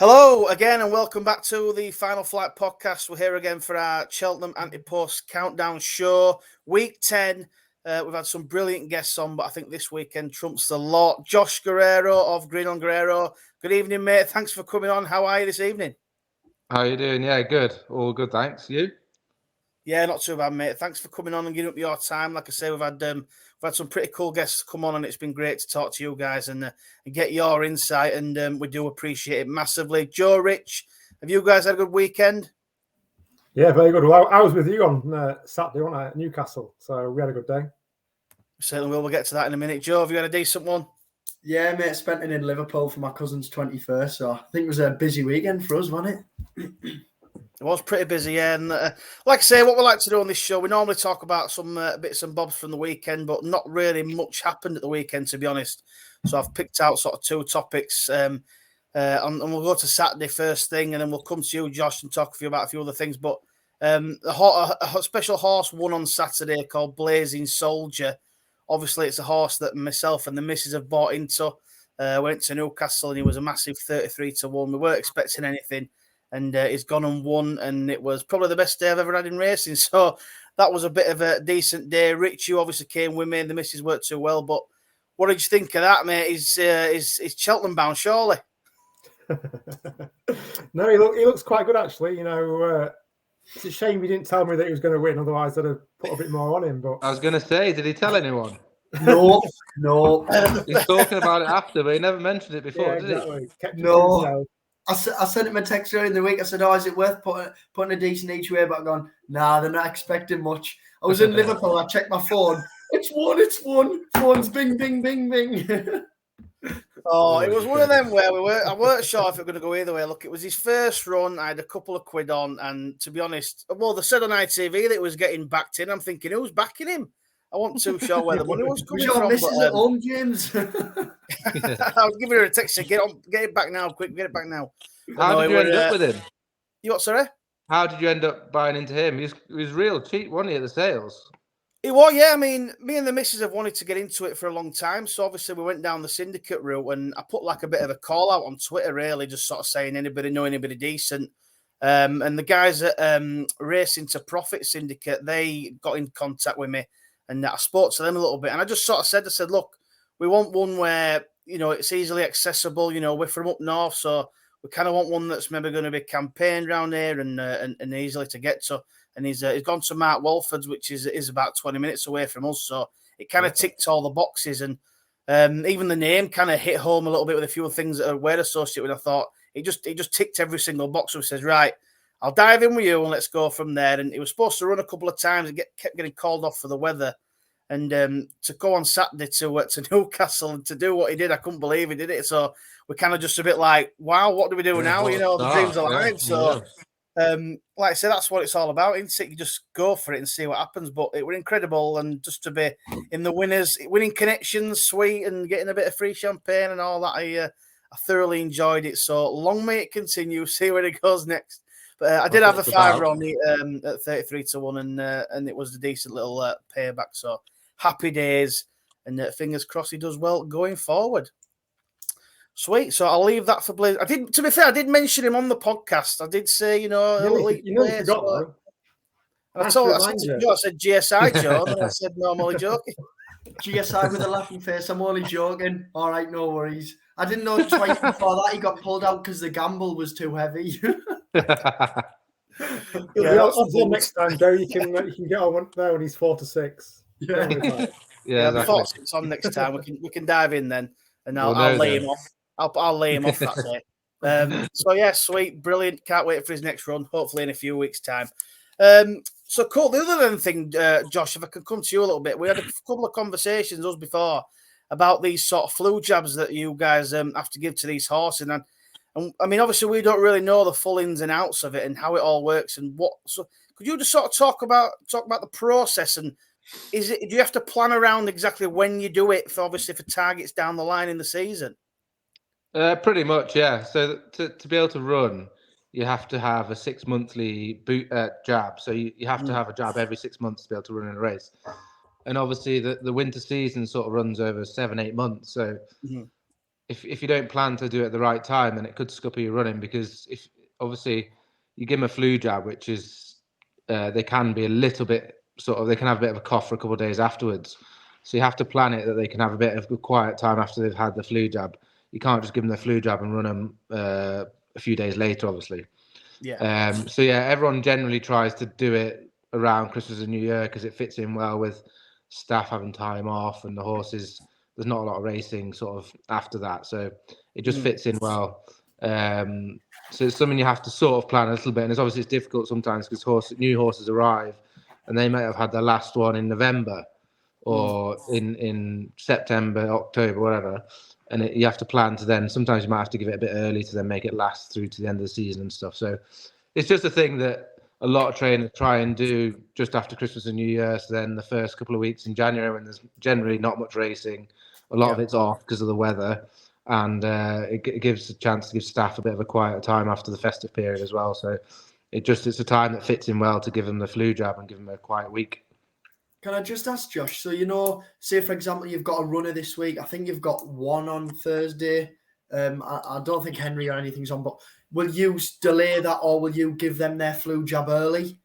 Hello again, and welcome back to the Final Flight podcast. We're here again for our Cheltenham Anti-Post countdown show, week 10. We've had some brilliant guests on, but I think this weekend trumps the lot. Josh Guerriero of Green on Guerriero. Good evening, mate. Thanks for coming on. How are you this evening? How you doing? Yeah, good. All good, thanks. You? Yeah, not too bad, mate. Thanks for coming on and giving up your time. Like I say, we've had some pretty cool guests come on, and it's been great to talk to you guys and get your insight. And we do appreciate it massively. Joe, Rich, have you guys had a good weekend? Yeah, very good. Well, I was with you on Saturday, wasn't I, at Newcastle, so we had a good day. Certainly will. We'll get to that in a minute. Joe, have you had a decent one? Yeah, mate, spent it in Liverpool for my cousin's 21st, so I think it was a busy weekend for us, wasn't it? It was pretty busy, yeah. And like I say, what we like to do on this show, we normally talk about some bits and bobs from the weekend, but not really much happened at the weekend, to be honest. So I've picked out sort of two topics, and we'll go to Saturday first thing, and then we'll come to you, Josh, and talk to you about a few other things. But a special horse won on Saturday called Blazing Soldier. Obviously, it's a horse that myself and the missus have bought into. Went to Newcastle, and he was a massive 33-1. We weren't expecting anything. And he's gone and won, and it was probably the best day I've ever had in racing. So that was a bit of a decent day. Rich, you obviously came with me, and the missus worked too well. But what did you think of that, mate? He's Cheltenham bound, surely? No, he looks quite good, actually. You know, it's a shame he didn't tell me that he was going to win. Otherwise, I'd have put a bit more on him. But I was going to say, did he tell anyone? No. He's talking about it after, but he never mentioned it before, yeah, did exactly. Kept it to No. himself. I sent him a text earlier in the week. I said, is it worth putting a decent each way? But I'm going, nah, they're not expecting much. I was in Liverpool. I checked my phone. It's won. Phone's bing, bing, bing, bing. Oh, it was one of them where I weren't sure if it was going to go either way. Look, it was his first run. I had a couple of quid on, and to be honest, well, they said on ITV that it was getting backed in. I'm thinking, who's backing him? I wasn't too sure where the money was coming Was your from. missus at home, James? I was giving her a text to get it back now, quick, get it back now. How did you end up with him? You what, sorry? How did you end up buying into him? He was real cheap, wasn't he, at the sales? It was, yeah. I mean, me and the missus have wanted to get into it for a long time. So obviously we went down the syndicate route, and I put like a bit of a call out on Twitter, really, just sort of saying anybody know anybody decent. And the guys at Racing to Profit Syndicate, they got in contact with me, and I spoke to them a little bit. And I just sort of said, look, we want one where, you know, it's easily accessible. You know, we're from up north, so we kind of want one that's maybe going to be campaigned around here and easily to get to. And he's gone to Mark Walford's, which is about 20 minutes away from us. So it kind of ticked all the boxes. And even the name kind of hit home a little bit with a few things that we're associated with. I thought it just ticked every single box. So he says, right, I'll dive in with you and let's go from there. And he was supposed to run a couple of times and kept getting called off for the weather. And to go on Saturday to Newcastle and to do what he did, I couldn't believe he did it. So we're kind of just a bit like, wow, what do we do now? You know, the dream's alive. So, like I said, that's what it's all about, isn't it? You just go for it and see what happens. But it was incredible. And just to be in the winning connections, sweet, and getting a bit of free champagne and all that, I thoroughly enjoyed it. So long may it continue. See where it goes next. But I did have a fiver on it at 33-1, and it was a decent little payback. So happy days, and fingers crossed he does well going forward. Sweet. So I'll leave that for Blaze. To be fair, I did mention him on the podcast. I did say, you know, you forgot though. I said GSI, Joe, and I said no, I'm only joking. GSI with a laughing face. I'm only joking. All right, no worries. I didn't know twice before that he got pulled out because the gamble was too heavy. Next time, Joe, you can get on there when he's 4-6. Before it's on next time, we can dive in then, and I'll lay him off. I'll lay him off that day. So yeah, sweet, brilliant. Can't wait for his next run. Hopefully in a few weeks' time. So cool. The other thing, Josh, if I could come to you a little bit, we had a couple of conversations us before about these sort of flu jabs that you guys have to give to these horses, and I mean, obviously, we don't really know the full ins and outs of it and how it all works and what. So, could you just sort of talk about the process and do you have to plan around exactly when you do it for targets down the line in the season? Pretty much, yeah. So to be able to run, you have to have a 6 monthly jab. So you have to have a jab every 6 months to be able to run in a race. And obviously, the winter season sort of runs over 7-8 months. So if you don't plan to do it at the right time, then it could scupper your running, because if obviously you give them a flu jab, which is they can be a little bit they can have a bit of a cough for a couple of days afterwards. So you have to plan it that they can have a bit of a quiet time after they've had the flu jab. You can't just give them the flu jab and run them a few days later, obviously. Yeah. So yeah, everyone generally tries to do it around Christmas and New Year because it fits in well with staff having time off and the horses. There's not a lot of racing sort of after that, so it just fits in well. So it's something you have to sort of plan a little bit, and it's difficult sometimes because new horses arrive, and they might have had their last one in November or in September, October, whatever, and you have to plan to then. Sometimes you might have to give it a bit early to then make it last through to the end of the season and stuff. So it's just a thing that a lot of trainers try and do just after Christmas and New Year. So then the first couple of weeks in January, when there's generally not much racing, a lot of it's off because of the weather, and it gives a chance to give staff a bit of a quieter time after the festive period as well. So it's a time that fits in well to give them the flu jab and give them a quiet week. Can I just ask, Josh? So, say for example, you've got a runner this week. I think you've got one on Thursday. I don't think Henry or anything's on, but will you delay that, or will you give them their flu jab early?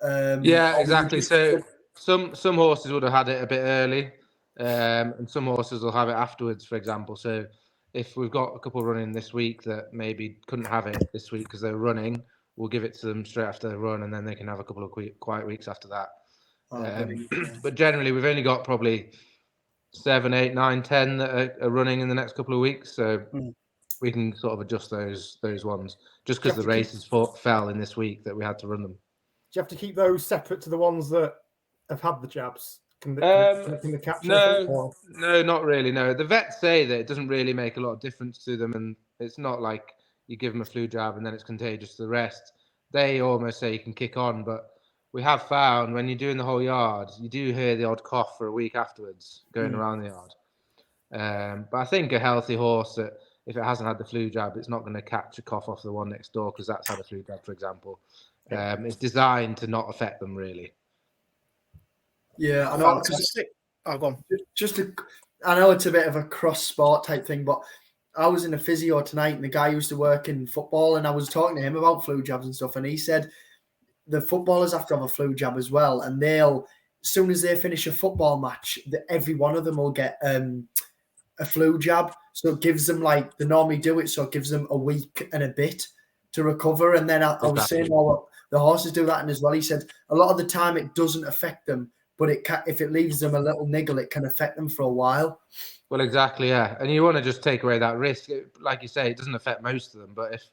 Yeah, exactly. So some horses would have had it a bit early, and some horses will have it afterwards, for example. So if we've got a couple running this week that maybe couldn't have it this week because they're running, we'll give it to them straight after the run, and then they can have a couple of quiet weeks after that. But generally, we've only got probably 7, 8, 9, 10 that are running in the next couple of weeks, so we can sort of adjust those ones just because the races fell in this week that we had to run them. Do you have to keep those separate to the ones that have had the jabs? Can they capture? No, not really. No, the vets say that it doesn't really make a lot of difference to them, and it's not like you give them a flu jab and then it's contagious to the rest. They almost say you can kick on, but we have found when you're doing the whole yard, you do hear the odd cough for a week afterwards going around the yard. But I think a healthy horse, that if it hasn't had the flu jab, it's not going to catch a cough off the one next door because that's had a flu jab, for example. It's designed to not affect them, really. Yeah, I know. Fantastic. Oh, go on. I know it's a bit of a cross sport type thing, but I was in a physio tonight, and the guy used to work in football, and I was talking to him about flu jabs and stuff, and he said the footballers have to have a flu jab as well, and as soon as they finish a football match, every one of them will get a flu jab. So it gives them, like, they normally do it, so it gives them a week and a bit to recover. And then I was saying, the horses do that, and as well, he said a lot of the time it doesn't affect them, but if it leaves them a little niggle, it can affect them for a while. Well, exactly, yeah. And you want to just take away that risk. Like you say, it doesn't affect most of them, but if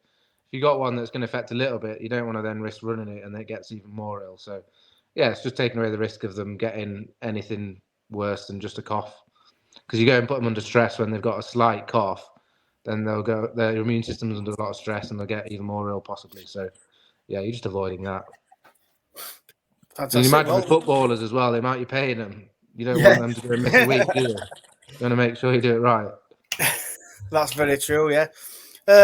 you got one that's going to affect a little bit, you don't want to then risk running it and it gets even more ill. So, yeah, it's just taking away the risk of them getting anything worse than just a cough. Because you go and put them under stress when they've got a slight cough, then their immune system's under a lot of stress and they'll get even more ill possibly. So, yeah, you're just avoiding that. Fantastic. You imagine the footballers as well, the amount you're paying them. You don't want them to go and miss a week, do you? You want to make sure you do it right. That's very true, yeah.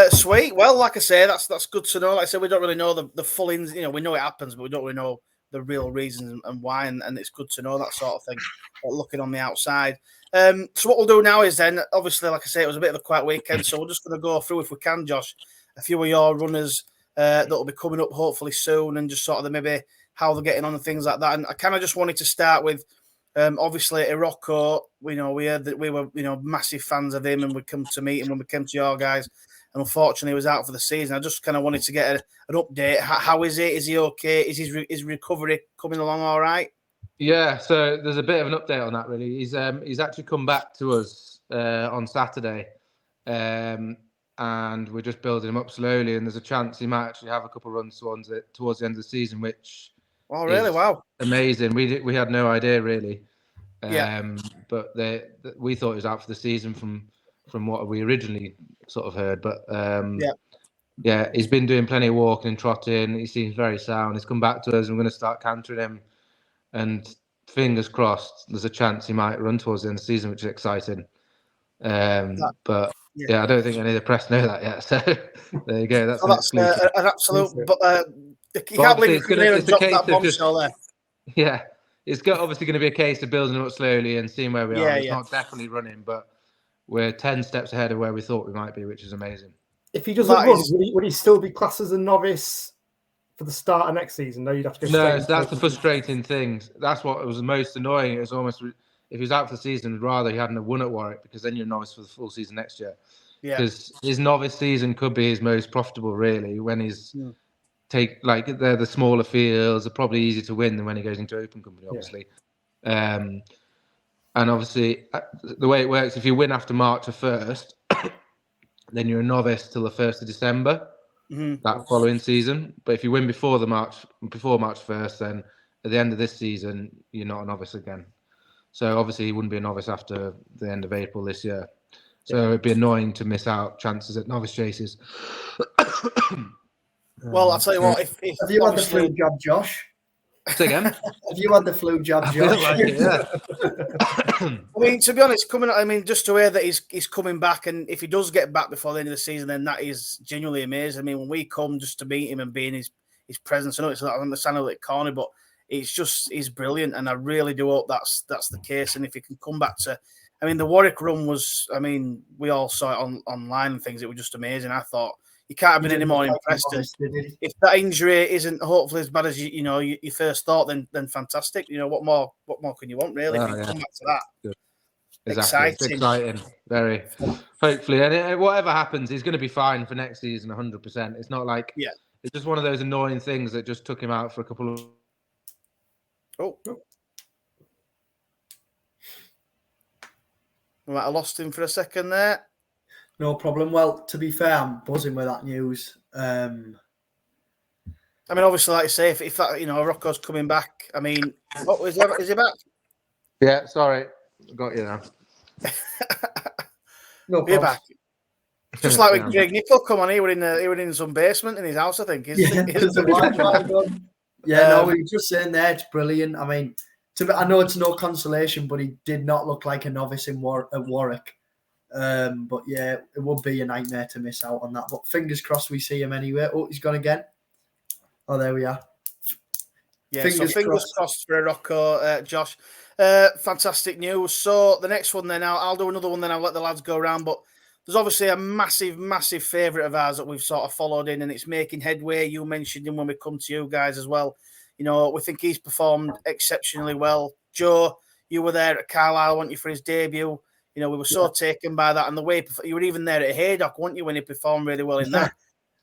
Sweet. Well, like I say, that's good to know. Like I said, we don't really know the full ins. We know it happens, but we don't really know the real reasons and why. And it's good to know that sort of thing. Looking on the outside. So what we'll do now is then, obviously, like I say, it was a bit of a quiet weekend, so we're just going to go through, if we can, Josh, a few of your runners that will be coming up hopefully soon, and just sort of maybe how they're getting on and things like that. And I kind of just wanted to start with, obviously, Iroko. We heard that we were, massive fans of him, and we'd come to meet him when we came to your guys. And unfortunately, he was out for the season. I just kind of wanted to get an update. How is it? Is he okay? Is his recovery coming along all right? Yeah, so there's a bit of an update on that, really. He's actually come back to us on Saturday, and we're just building him up slowly. And there's a chance he might actually have a couple of runs towards the end of the season, which really? Wow, amazing. We had no idea really, yeah. But we thought he was out for the season from what we originally sort of heard. But yeah, he's been doing plenty of walking and trotting. He seems very sound. He's come back to us, and we're going to start cantering him. And fingers crossed, there's a chance he might run towards the end of the season, which is exciting. But I don't think any of the press know that yet. So there you go. That's an absolute. But you can't believe it's going to drop that bombshell there. Yeah, it's obviously going to be a case of building up slowly and seeing where we are. It's not definitely running, but we're 10 steps ahead of where we thought we might be, which is amazing. If he doesn't run, would he still be classed as a novice for the start of next season? No, you'd have to go straight. No, that's the frustrating thing. That's what was most annoying. It was almost, if he was out for the season, I'd rather he hadn't won at Warwick, because then you're a novice for the full season next year. Yeah. Because his novice season could be his most profitable, really, when he's they're the smaller fields, are probably easier to win than when he goes into open company, obviously. Yeah. And obviously, the way it works, if you win after March 1st, then you're a novice till the 1st of December that following season. But if you win before March 1st, then at the end of this season, you're not a novice again. So obviously, he wouldn't be a novice after the end of April this year. So it'd be annoying to miss out chances at novice chases. Well, I'll tell you what. If have you had the flu jab, Josh? Say again? Have you had the flu jab, Josh? I feel like it, yeah. I mean, to be honest, just to hear that he's coming back, and if he does get back before the end of the season, then that is genuinely amazing. I mean, when we come just to meet him and be in his presence, I know it's I understand a little corny, but he's brilliant, and I really do hope that's the case. And if he can come back to, I mean, the Warwick run was, I mean, we all saw it online and things. It was just amazing. I thought you can't have been any more impressed. If that injury isn't hopefully as bad as you first thought, then fantastic. You know, what more can you want, really? If you come back to that. Good. Exactly. Exciting. Very. Hopefully, and whatever happens, he's going to be fine for next season, 100%. It's not like it's just one of those annoying things that just took him out for a couple of. Oh. Right, I lost him for a second there. No problem. Well, to be fair, I'm buzzing with that news. I mean, obviously, like I say, if that, Rocco's coming back, I mean, is he back? Yeah, sorry. I got you now. No be back. Just like with Greg Nicol, come on, he were in some basement in his house, I think. No, we were just saying there, it's brilliant. I mean, I know it's no consolation, but he did not look like a novice at Warwick. But yeah, it would be a nightmare to miss out on that. But fingers crossed we see him anyway. Oh, he's gone again. Oh, there we are. Yeah, fingers crossed for Rocco, Josh. Fantastic news. So the next one then, I'll do another one, then I'll let the lads go around. But there's obviously a massive, massive favourite of ours that we've sort of followed in, and it's making headway. You mentioned him when we come to you guys as well. You know, we think he's performed exceptionally well. Joe, you were there at Carlisle, weren't you, for his debut? You know, we were so taken by that, and the way you were even there at Haydock, weren't you, when he performed really well in that?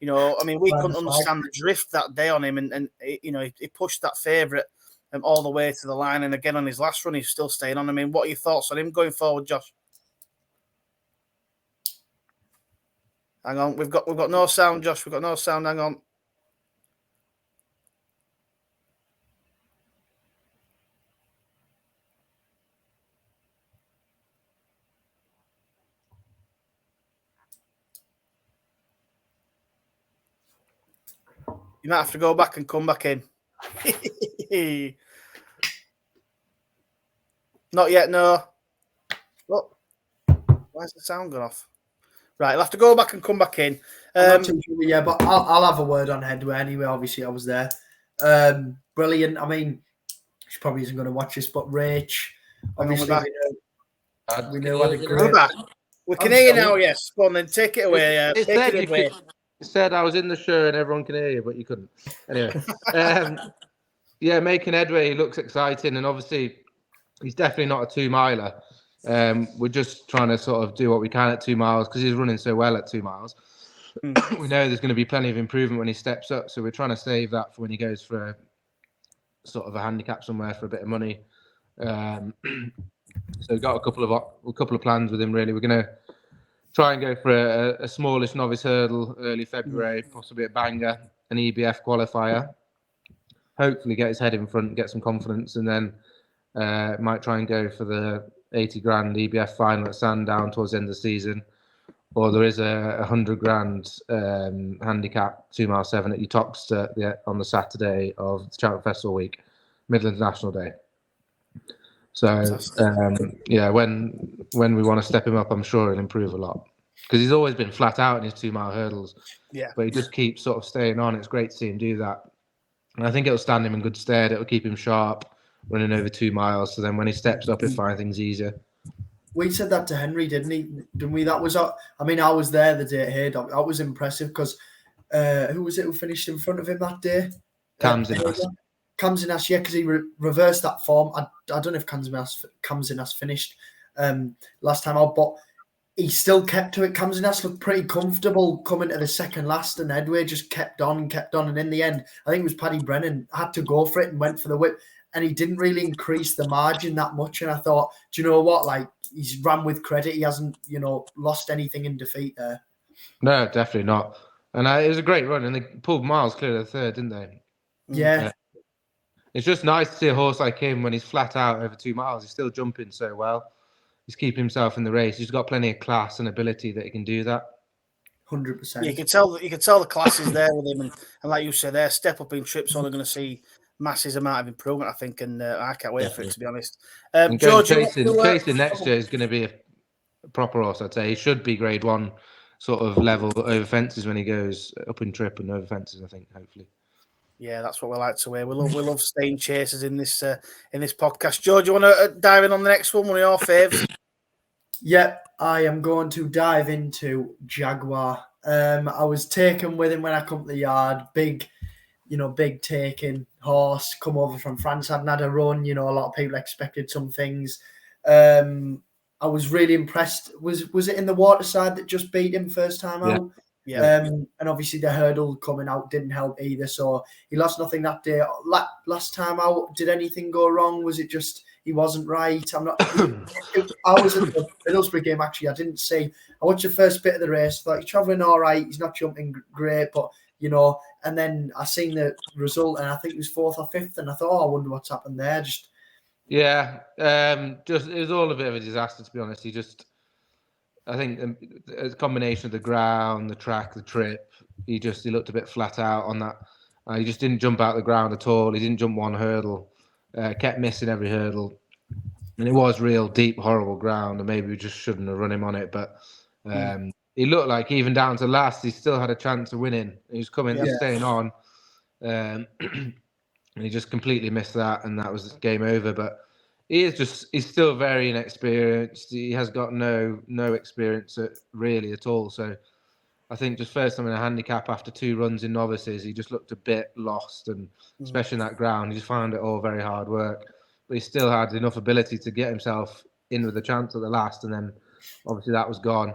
You know, I mean, we couldn't understand the drift that day on him, and he pushed that favourite all the way to the line, and again on his last run, he's still staying on. I mean, what are your thoughts on him going forward, Josh? Hang on, we've got no sound, Josh. We've got no sound. Hang on. You might have to go back and come back in. Not yet, no. Look, why's the sound gone off? Right, I'll have to go back and come back in. Yeah, but I'll have a word on Headway anyway. Obviously, I was there. Brilliant. I mean, she probably isn't going to watch this, but Rach, obviously, we know had a great. We can hear you now, yes. Go on then, take it away. Take it away. You said I was in the show and everyone can hear you, but you couldn't. Anyway, making headway, he looks exciting, and obviously he's definitely not a 2-miler. We're just trying to sort of do what we can at 2 miles because he's running so well at 2 miles. We know there's going to be plenty of improvement when he steps up, so we're trying to save that for when he goes for a sort of a handicap somewhere for a bit of money. So we've got a couple of plans with him. Really, we're going to try and go for a smallish novice hurdle early February, possibly a banger, an EBF qualifier. Hopefully get his head in front, get some confidence, and then might try and go for the 80 grand EBF final at Sandown towards the end of the season. Or there is a 100 grand handicap 2 mile 7 at Uttoxeter on the Saturday of the Cheltenham Festival week, Midlands National Day. So when we want to step him up, I'm sure he'll improve a lot because he's always been flat out in his 2 mile hurdles. Yeah, but he just keeps sort of staying on. It's great to see him do that, and I think it'll stand him in good stead. It'll keep him sharp, running over 2 miles. So then when he steps up, he'll find things easier. We said that to Henry, didn't we? That was, I mean, I was there the day at Haydock. That was impressive because who was it who finished in front of him that day? Kamsinas, yeah, because he reversed that form. I don't know if Kamsinas finished last time out, but he still kept to it. Kamsinas looked pretty comfortable coming to the second last, and Edway just kept on. And in the end, I think it was Paddy Brennan had to go for it and went for the whip, and he didn't really increase the margin that much. And I thought, do you know what? Like, he's ran with credit. He hasn't, lost anything in defeat there. No, definitely not. And it was a great run, and they pulled miles clear of the third, didn't they? Yeah. It's just nice to see a horse like him when he's flat out over 2 miles. He's still jumping so well. He's keeping himself in the race. He's got plenty of class and ability that he can do that. 100%. You can tell the class is there with him, and like you said, their step up in trips only going to see massive amount of improvement, I think, and I can't wait for it, to be honest. George, chasing next year is going to be a proper horse, I'd say. He should be grade 1 sort of level over fences when he goes up in trip and over fences, I think, hopefully. Yeah, that's what we like to hear. We love staying chasers in this podcast. George, you want to dive in on the next one of your faves? Yep, I am going to dive into Jaguar. I was taken with him when I come to the yard. Big taking horse, come over from France. Hadn't had a run. A lot of people expected some things. I was really impressed. Was it in the Waterside that just beat him first time out? Yeah. And obviously the hurdle coming out didn't help either. So he lost nothing that day. Last time out, did anything go wrong? Was it just he wasn't right? I'm not. I was at the Middlesbrough game actually. I didn't see. I watched the first bit of the race. Thought he's travelling all right. He's not jumping great, but And then I seen the result, and I think he was 4th or 5th. And I thought, I wonder what's happened there. It was all a bit of a disaster, to be honest. I think a combination of the ground, the track, the trip, he looked a bit flat out on that. He just didn't jump out the ground at all. He didn't jump one hurdle, kept missing every hurdle. And it was real deep, horrible ground, and maybe we just shouldn't have run him on it. But he looked like even down to last, he still had a chance of winning. He was staying on. And he just completely missed that, and that was game over. But he's still very inexperienced. He has got no experience really at all. So I think just first time in a handicap after 2 runs in novices, he just looked a bit lost, and especially in that ground, he just found it all very hard work. But he still had enough ability to get himself in with a chance at the last, and then obviously that was gone.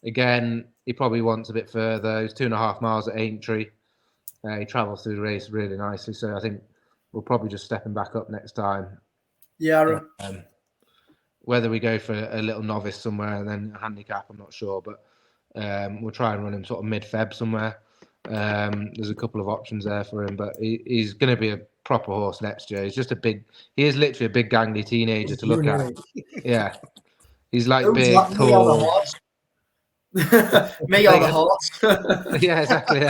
Again, he probably wants a bit further. He's 2.5 miles at Aintree. He travels through the race really nicely, so I think we'll probably just step him back up next time. Yeah. Whether we go for a little novice somewhere and then a handicap, I'm not sure, but we'll try and run him sort of mid-Feb somewhere. There's a couple of options there for him, but he's going to be a proper horse next year. He is literally a big gangly teenager to look at. Yeah. He's like big, tall. Me or the horse. Yeah, exactly.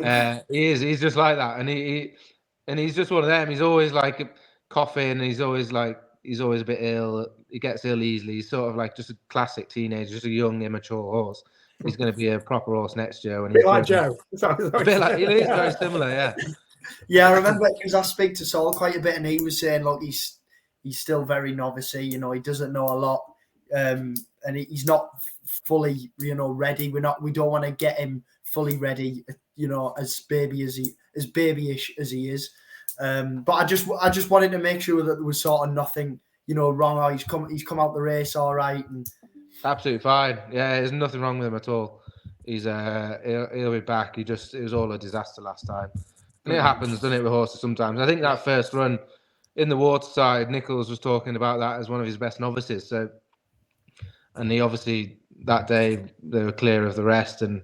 Yeah. He is. He's just like that, and he's just one of them. He's always like coughing, and he's always a bit ill. He gets ill easily. He's sort of like just a classic teenager, just a young, immature horse. He's going to be a proper horse next year. When a bit like Joe. A bit like, he is very similar, yeah. Yeah, I remember because I speak to Saul quite a bit, and he was saying, look, he's still very novice-y. He doesn't know a lot, and he's not fully, ready. We don't want to get him fully ready, as babyish as he is. But I just wanted to make sure that there was sort of nothing, wrong. Or he's come out the race all right, and absolutely fine. Yeah, there's nothing wrong with him at all. He's he'll be back. It was all a disaster last time. And it happens, doesn't it, with horses sometimes. I think that first run in the Waterside, Nichols was talking about that as one of his best novices. So, and he obviously that day they were clear of the rest, and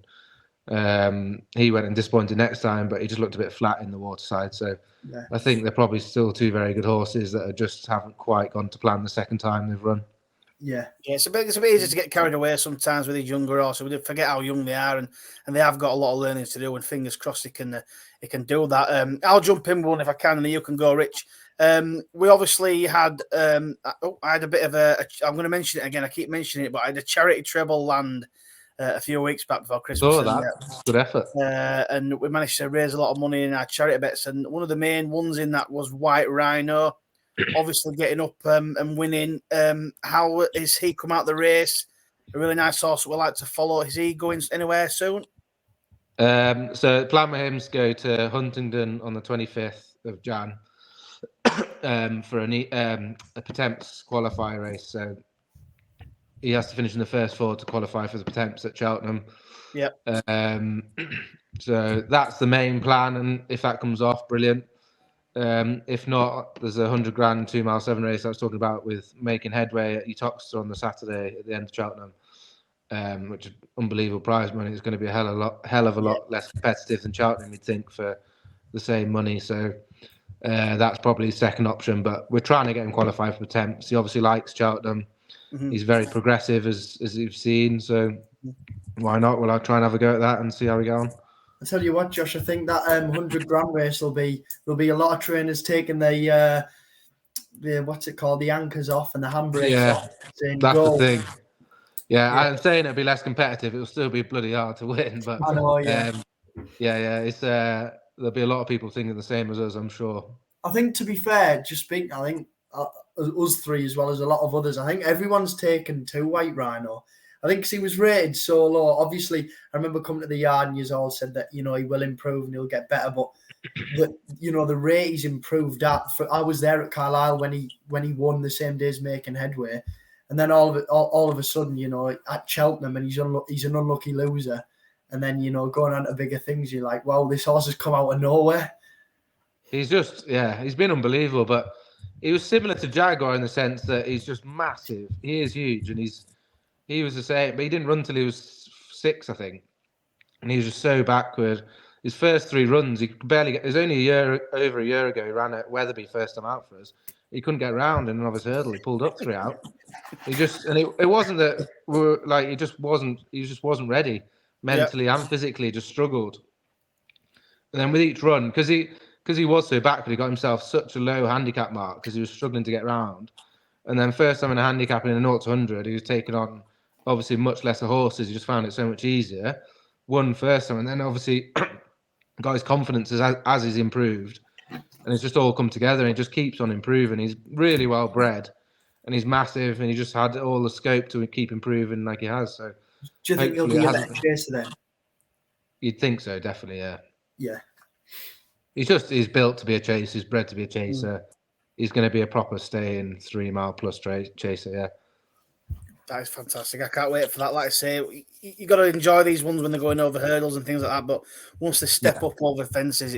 he went and disappointed next time, but he just looked a bit flat in the Waterside. So yeah. I think they're probably still 2 very good horses that just haven't quite gone to plan the second time they've run. Yeah, it's a bit easy to get carried away sometimes with these younger horses. We forget how young they are, and they have got a lot of learning to do. And fingers crossed, he can do that. I'll jump in one if I can, and then you can go, Rich. We obviously had. I had a bit of a. I'm going to mention it again. I keep mentioning it, but I had a charity treble land a few weeks back before Christmas. Good effort. And we managed to raise a lot of money in our charity bets, and one of the main ones in that was White Rhino. obviously getting up and winning. How is he come out the race? A really nice horse we like to follow. Is he going anywhere soon? So plan with him to go to Huntingdon on the 25th of Jan for a Potemps qualifier race. So he has to finish in the first 4 to qualify for the Potemps at Cheltenham. Yep. So that's the main plan, and if that comes off, brilliant. If not, there's a 100 grand 2 mile 7 race I was talking about with making headway at Etoxter on the Saturday at the end of Cheltenham, which is unbelievable prize money. It's going to be a hell of a lot less competitive than Cheltenham, you'd think, for the same money. So that's probably his second option, but we're trying to get him qualified for Temps. He obviously likes Cheltenham. Mm-hmm. He's very progressive, as you've seen. So why not? Well, I'll try and have a go at that and see how we go on. I tell you what, Josh, I think that 100 grand race there'll be a lot of trainers taking the what's it called, the anchors off and the handbrakes off. That's the thing. Yeah, I'm saying it'll be less competitive. It'll still be bloody hard to win, but I know, it's there'll be a lot of people thinking the same as us, I'm sure. I think, to be fair, I think us three as well as a lot of others, I think everyone's taken 2 White Rhino. I think because he was rated so low. Obviously, I remember coming to the yard and you all said that, he will improve and he'll get better. But, the rate he's improved at. I was there at Carlisle when he won the same day as Making Headway. And then all of a sudden, at Cheltenham, and he's an unlucky loser. And then, going on to bigger things, you're like, wow, this horse has come out of nowhere. He's just, he's been unbelievable. But he was similar to Jaguar in the sense that he's just massive. He is huge, and he was the same, but he didn't run till he was 6, I think. And he was just so backward. His first 3 runs, he could barely get. It was only over a year ago, he ran at Wetherby first time out for us. He couldn't get round in an obvious hurdle. He pulled up 3 out. It wasn't that he just wasn't ready mentally and physically. Just struggled. And then with each run, because he was so backward, he got himself such a low handicap mark because he was struggling to get round. And then first time in a handicap in a 0 to 100, he was taking on obviously much lesser horses. He just found it so much easier. Won first time, and then obviously got his confidence as he's improved. And it's just all come together, and he just keeps on improving. He's really well bred, and he's massive, and he just had all the scope to keep improving like he has. So, do you think he'll be a better chaser then? You'd think so, definitely, yeah. Yeah. He's built to be a chaser. He's bred to be a chaser. He's going to be a proper staying 3 mile plus chaser, yeah. That is fantastic. I can't wait for that. Like I say, you got to enjoy these ones when they're going over hurdles and things like that. But once they step up over fences,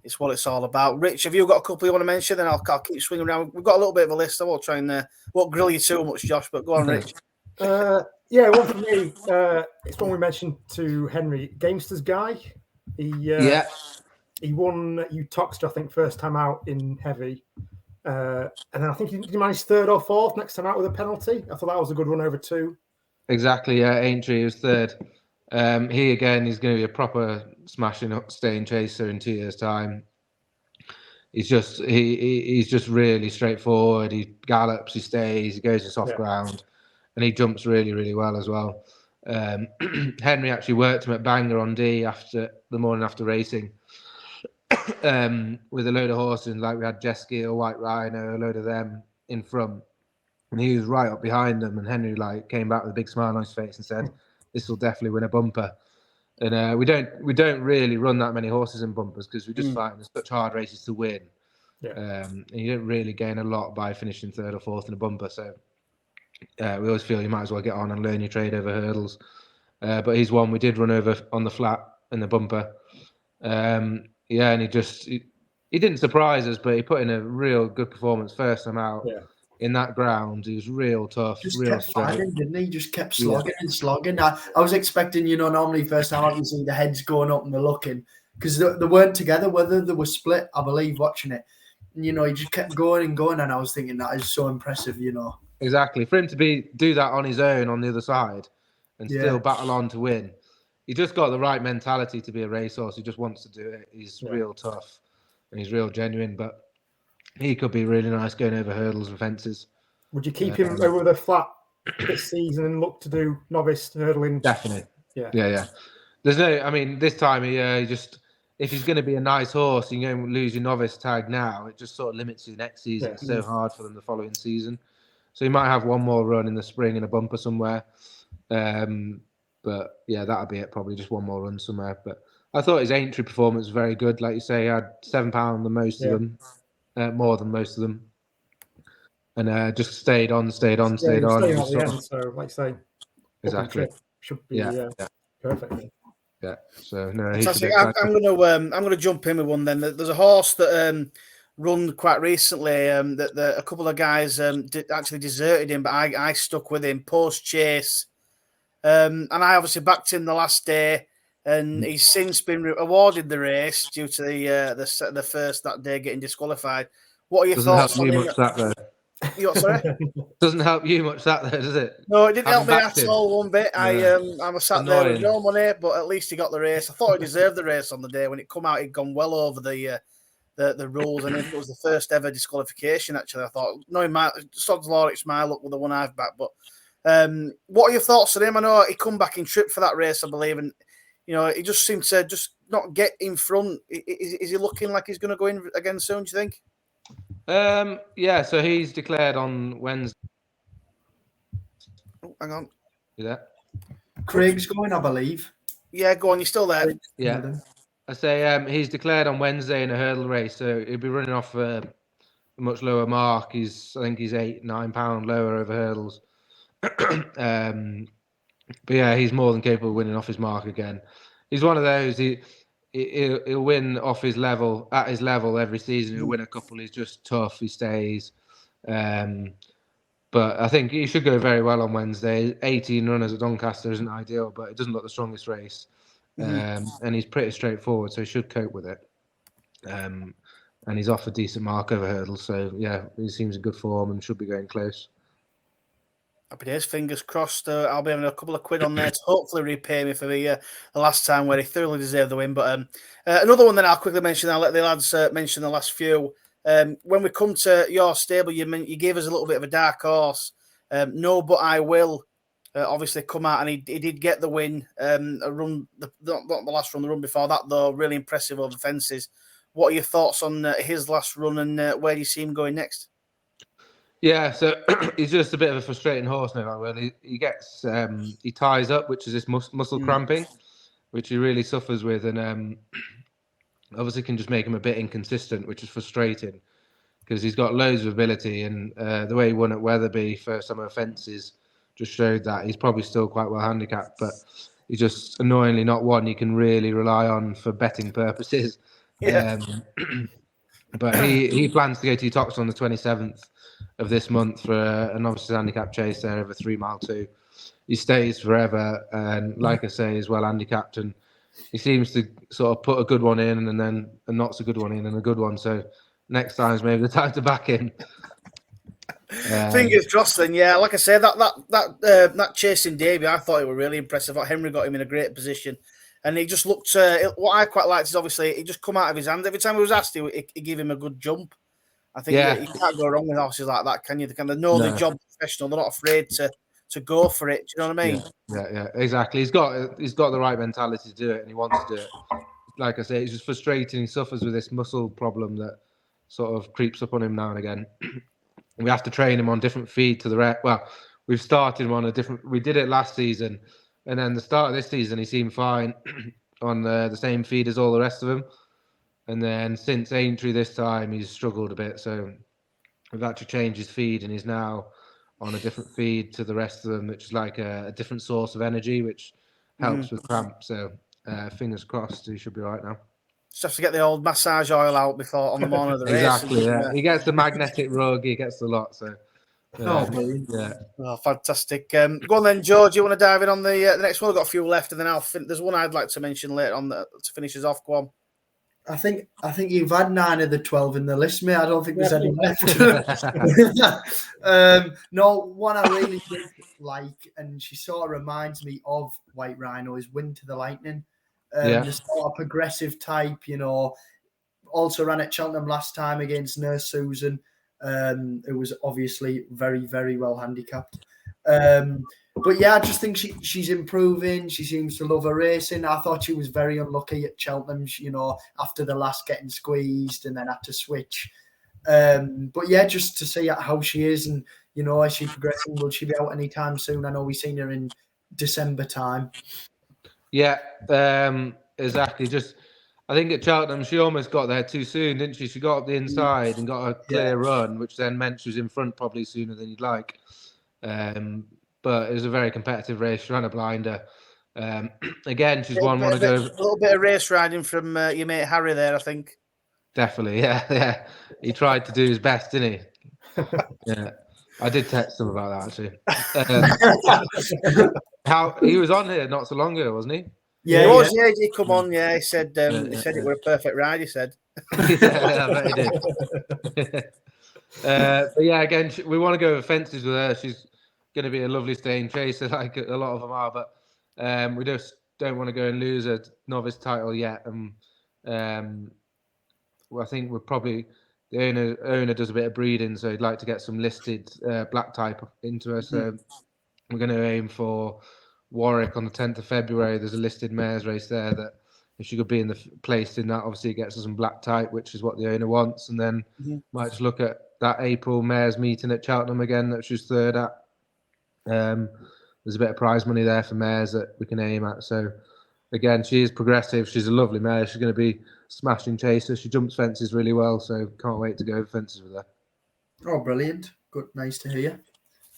it's what it's all about. Rich, have you got a couple you want to mention? Then I'll keep swinging around. We've got a little bit of a list. I won't try and won't grill you too much, Josh. But go on, Rich. One for me. It's one we mentioned to Henry. Gamester's Guy. He won Utoxter, I think, first time out in heavy. And then I think he managed 3rd or 4th next time out with a penalty. I thought that was a good run over 2. Exactly, yeah. Aintree was 3rd. He's going to be a proper smashing up staying chaser in 2 years' time. He's just really straightforward. He gallops, he stays, he goes to soft ground, and he jumps really, really well as well. Henry actually worked him at Bangor on D the morning after racing. With a load of horses, like we had Jesky or White Rhino, a load of them in front, and he was right up behind them. And Henry came back with a big smile on his face and said, "This will definitely win a bumper." And we don't really run that many horses in bumpers because we just find there's such hard races to win. And you don't really gain a lot by finishing 3rd or 4th in a bumper. So we always feel you might as well get on and learn your trade over hurdles. But he's one we did run over on the flat in the bumper. And he didn't surprise us, but he put in a real good performance first time out in that ground. He was real tough, real straight. Didn't he? Just kept slogging and slogging. I was expecting, normally first time out you see the heads going up and they're looking because they weren't together, whether they were split, I believe, watching it. And, he just kept going and going, and I was thinking that is so impressive, Exactly. For him to do that on his own on the other side and still battle on to win. He just got the right mentality to be a racehorse. He just wants to do it. He's real tough and he's real genuine, but he could be really nice going over hurdles and fences. Would you keep him over the flat this season and look to do novice hurdling? Definitely. Yeah. There's this time he if he's going to be a nice horse, you go and lose your novice tag now. It just sort of limits you next season. Yeah. It's so hard for them the following season. So he might have one more run in the spring in a bumper somewhere. But yeah, that'll be it. Probably just one more run somewhere. But I thought his entry performance was very good. Like you say, he had £7 than most of them, more than most of them, and just stayed on. Staying at the Sort end, of, so like you say, exactly. Should be perfect. Yeah. So no, he should Fantastic. be I'm gonna jump in with one then. There's a horse that run quite recently. That a couple of guys actually deserted him, but I stuck with him post chase. And I obviously backed him the last day, and he's since been awarded the race due to the first that day getting disqualified. What are your thoughts on him? Much that though. Sorry? Doesn't help you much that though, does it? No, it didn't help me at all one bit. Yeah. I was sat there with no money, but at least he got the race. I thought he deserved the race on the day. When it come out, he'd gone well over the rules, and it was the first ever disqualification. Actually, I thought, no, sod's law, it's my luck with the one I've backed. But what are your thoughts on him? I know he come back in trip for that race, I believe, and he just seemed to just not get in front. Is he looking like he's going to go in again soon? Do you think? Yeah. So he's declared on Wednesday. Oh, hang on. You there? Craig's going, I believe. Yeah, go on. You're still there. Yeah. I say he's declared on Wednesday in a hurdle race, so he'll be running off a much lower mark. I think he's £8-9 lower over hurdles. But yeah, he's more than capable of winning off his mark again. He's one of those. He'll win off his level, at his level every season. He'll win a couple. He's just tough. He stays. But I think he should go very well on Wednesday. 18 runners at Doncaster isn't ideal, but it doesn't look the strongest race. And he's pretty straightforward, so he should cope with it. And he's off a decent mark over hurdles. So yeah, he seems in good form and should be going close. Happy days, fingers crossed. I'll be having a couple of quid on there to hopefully repay me for the last time where he thoroughly deserved the win. But another one that I'll quickly mention, I'll let the lads mention the last few. When we come to your stable, you gave us a little bit of a dark horse. But I will obviously come out, and he did get the win. A run, not the last run, the run before that, though, really impressive over fences. What are your thoughts on his last run, and where do you see him going next? Yeah, so he's just a bit of a frustrating horse now. Really, he gets he ties up, which is this muscle cramping, which he really suffers with, and obviously can just make him a bit inconsistent, which is frustrating because he's got loads of ability, and the way he won at Wetherby for some of the fences just showed that he's probably still quite well handicapped, but he's just annoyingly not one you can really rely on for betting purposes. Yeah. But he plans to go to Tox on the 27th of this month for an obviously handicap chase there over 3 mile 2. He stays forever, and like I say, is well handicapped, and he seems to sort of put a good one in and then a not so good one in and a good one. So next time's maybe the time to back him. Fingers crossed then, yeah. Like I said, that chasing debut, I thought it was really impressive. Henry got him in a great position. And he just looked, what I quite liked is obviously he just come out of his hand. Every time he was asked, he gave him a good jump. I think you can't go wrong with horses like that, can you? They kind of know the job professional. They're not afraid to go for it. Do you know what I mean? Yeah, exactly. He's got the right mentality to do it, and he wants to do it. Like I say, it's just frustrating. He suffers with this muscle problem that sort of creeps up on him now and again. We have to train him on different feed to the rest. Well, we've started him on a different. We did it last season. And then the start of this season, he seemed fine on the same feed as all the rest of them. And then since Aintree this time, he's struggled a bit. So we've had to change his feed, and he's now on a different feed to the rest of them, which is like a different source of energy, which helps with cramp. So fingers crossed, he should be right now. Just have to get the old massage oil out before on the morning of the race. Exactly, yeah. He gets the magnetic rug, he gets the lot. So fantastic. Go on then, George. You want to dive in on the next one? I've got a few left, and then there's one I'd like to mention later on to finish us off. Go on. I think you've had 9 of the 12 in the list, mate. I don't think there's any left. No, one I really did like, and she sort of reminds me of White Rhino, is Wind to the Lightning. The sort of progressive type, also ran at Cheltenham last time against Nurse Susan. It was obviously very, very well handicapped. But yeah, I just think she's improving. She seems to love her racing. I thought she was very unlucky at Cheltenham, after the last getting squeezed and then had to switch. But yeah, just to see how she is and, is she progressing? Will she be out anytime soon? I know we've seen her in December time. Yeah, exactly. I think at Cheltenham, she almost got there too soon, didn't she? She got up the inside and got a clear run, which then meant she was in front probably sooner than you'd like. But it was a very competitive race. She ran a blinder. Again, she's one to go. A little bit of race riding from your mate Harry there, I think. Definitely, yeah. He tried to do his best, didn't he? Yeah, I did text him about that actually. How he was on here not so long ago, wasn't he? Yeah, he was. Yeah, he did come on. Yeah, he said it was a perfect ride. He said. Yeah, I bet he did. But yeah, again, we want to go over fences with her. She's going to be a lovely staying chaser, like a lot of them are. But we just don't want to go and lose a novice title yet. I think we're probably the owner does a bit of breeding, so he'd like to get some listed black type into her. So we're going to aim for Warwick on the 10th of February. There's a listed mares race there that if she could be placed in that, obviously it gets us some black type, which is what the owner wants. And then might just look at that April mares meeting at Cheltenham again that she was third at. There's a bit of prize money there for mares that we can aim at. So again, she is progressive. She's a lovely mare. She's going to be smashing chaser. She jumps fences really well, so can't wait to go over fences with her. Oh, brilliant! Good, nice to hear.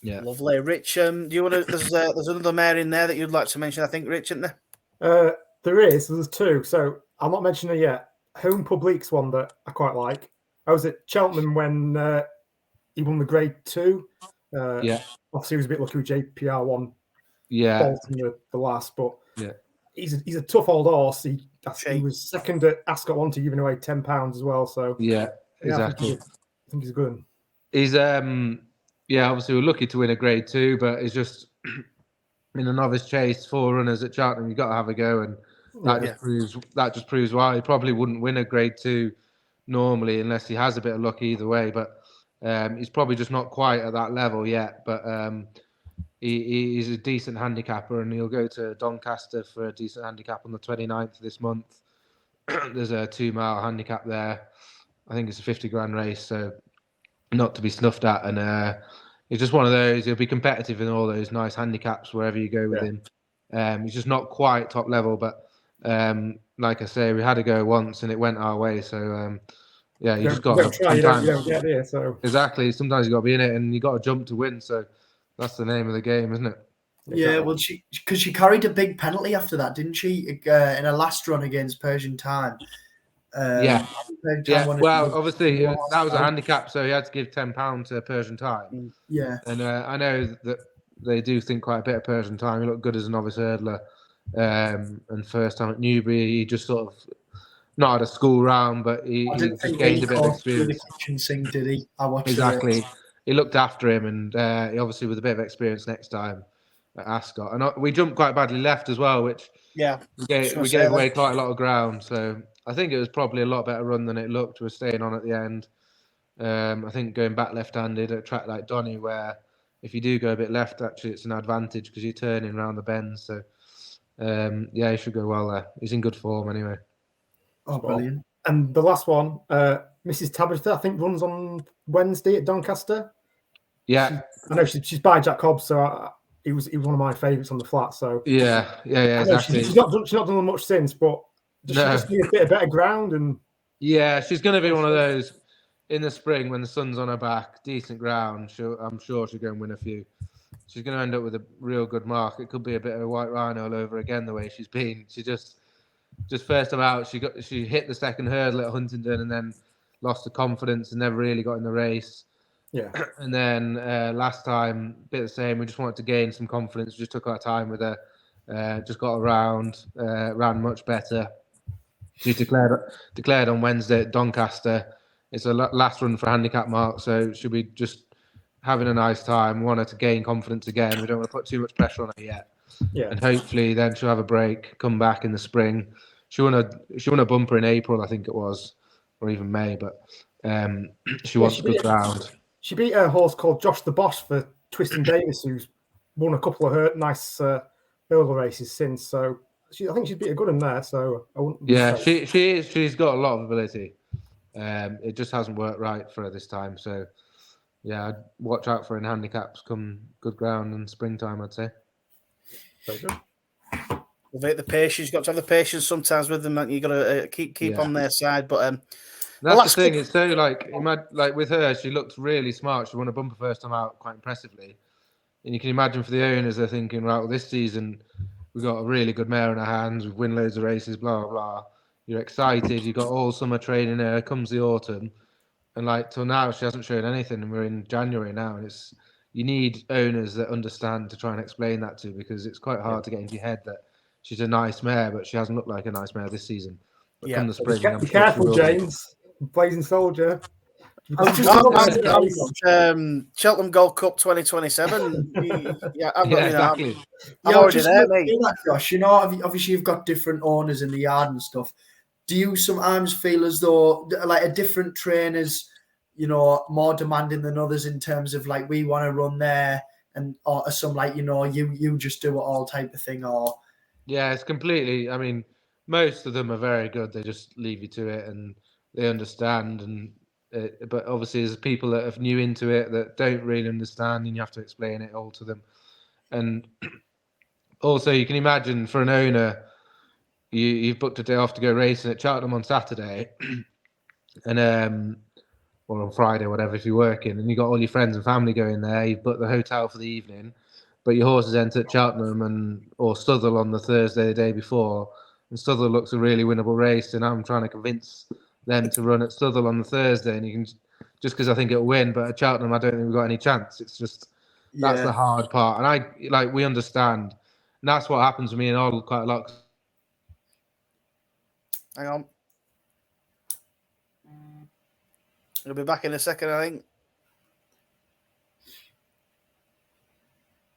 Yeah, lovely. Rich, do you want to? There's another mare in there that you'd like to mention. I think, Rich, isn't there? There's two. So I'll not mention her yet. Home Publique's one that I quite like. I was at Cheltenham when he won the Grade 2. Obviously he was a bit lucky with JPR one. Yeah, Bolton the last, but he's a tough old horse. He was second at Ascot One to giving away £10 as well. So exactly. I think he's a good one. He's obviously we're lucky to win a Grade 2, but it's just in a novice chase, 4 runners at Cheltenham, you've got to have a go, and that just proves why he probably wouldn't win a Grade 2 normally unless he has a bit of luck either way. But he's probably just not quite at that level yet. But he's a decent handicapper, and he'll go to Doncaster for a decent handicap on the 29th of this month. There's a 2-mile handicap there. I think it's a 50 grand race, so not to be snuffed at. And he's just one of those. He'll be competitive in all those nice handicaps wherever you go with him. He's just not quite top level, but like I say, we had to go once and it went our way. So you just got to try. You don't get here. So exactly. Sometimes you got to be in it, and you got to jump to win. So that's the name of the game, isn't it? Yeah, well, because she carried a big penalty after that, didn't she? In her last run against Persian Time. Well, obviously that was a handicap, so he had to give £10 to Persian Time. Yeah, and I know that they do think quite a bit of Persian Time. He looked good as a novice hurdler, and first time at Newbury, he just sort of not had a school round, but he gained a bit of experience. The kitchen sink, did he? I watched exactly. He looked after him, and he obviously with a bit of experience next time at Ascot. And we jumped quite badly left as well, which we gave away quite a lot of ground. So I think it was probably a lot better run than it looked. We were staying on at the end. I think going back left-handed at a track like Donny, where if you do go a bit left, actually it's an advantage because you're turning around the bends. So he should go well there. He's in good form anyway. Oh, brilliant. And the last one, Mrs. Tabitha, I think runs on Wednesday at Doncaster. Yeah. I know she's by Jack Hobbs, so he was one of my favourites on the flat. So exactly. She's not done much since, but she just need a bit of better ground. And she's going to be one of those in the spring when the sun's on her back, decent ground. I'm sure she'll go and win a few. She's going to end up with a real good mark. It could be a bit of a white rhino all over again the way she's been. She just first time out, she hit the second hurdle at Huntingdon and then lost the confidence and never really got in the race. Yeah. And then last time, a bit the same. We just wanted to gain some confidence. We just took our time with her. Just got around, ran much better. She declared on Wednesday at Doncaster. It's a last run for handicap mark, so she'll be just having a nice time. We want her to gain confidence again. We don't want to put too much pressure on her yet. Yeah. And hopefully then she'll have a break, come back in the spring. She won a bumper in April, I think it was, or even May, but she wants good ground. She beat a horse called Josh the Boss for Twiston Davis, who's won a couple of her nice hurdle races since. So I think she'd be a good one there. So I wouldn't. Yeah, she is. She's got a lot of ability. It just hasn't worked right for her this time. So yeah, I'd watch out for her in handicaps come good ground and springtime, I'd say. Very good. With the patience, you've got to have the patience sometimes with them. You got to keep on their side. But that's the thing. It's so like with her, she looked really smart. She won a bumper first time out quite impressively, and you can imagine for the owners, they're thinking, right, well, this season we've got a really good mare in our hands. We've won loads of races, blah blah blah. You're excited. You've got all summer training her. Comes the autumn, and like till now she hasn't shown anything, and we're in January now, and you need owners that understand to try and explain that to, because it's quite hard to get into your head that she's a nice mare, but she hasn't looked like a nice mare this season. But come the spring, be careful, James. Blazing Soldier. Cheltenham Gold Cup 2027. Exactly. I'm already there, mate. Josh, obviously you've got different owners in the yard and stuff. Do you sometimes feel as though like a different trainers, more demanding than others in terms of like we want to run there, or some like you just do it all type of thing? Or yeah, it's completely. I mean, most of them are very good. They just leave you to it and they understand. And but obviously, there's people that are new into it that don't really understand, and you have to explain it all to them. And also, you can imagine for an owner, you've booked a day off to go racing at Cheltenham on Saturday, and or on Friday, whatever, if you're working, and you've got all your friends and family going there. You've booked the hotel for the evening, but your horse is entered at Cheltenham or Southwell on the Thursday the day before, and Southwell looks a really winnable race, and I'm trying to convince them to run at Southwell on the Thursday, and you can just because I think it'll win, but at Cheltenham I don't think we've got any chance. It's just that's the hard part, and we understand, and that's what happens to me in all quite a lot. Hang on. He'll be back in a second, I think.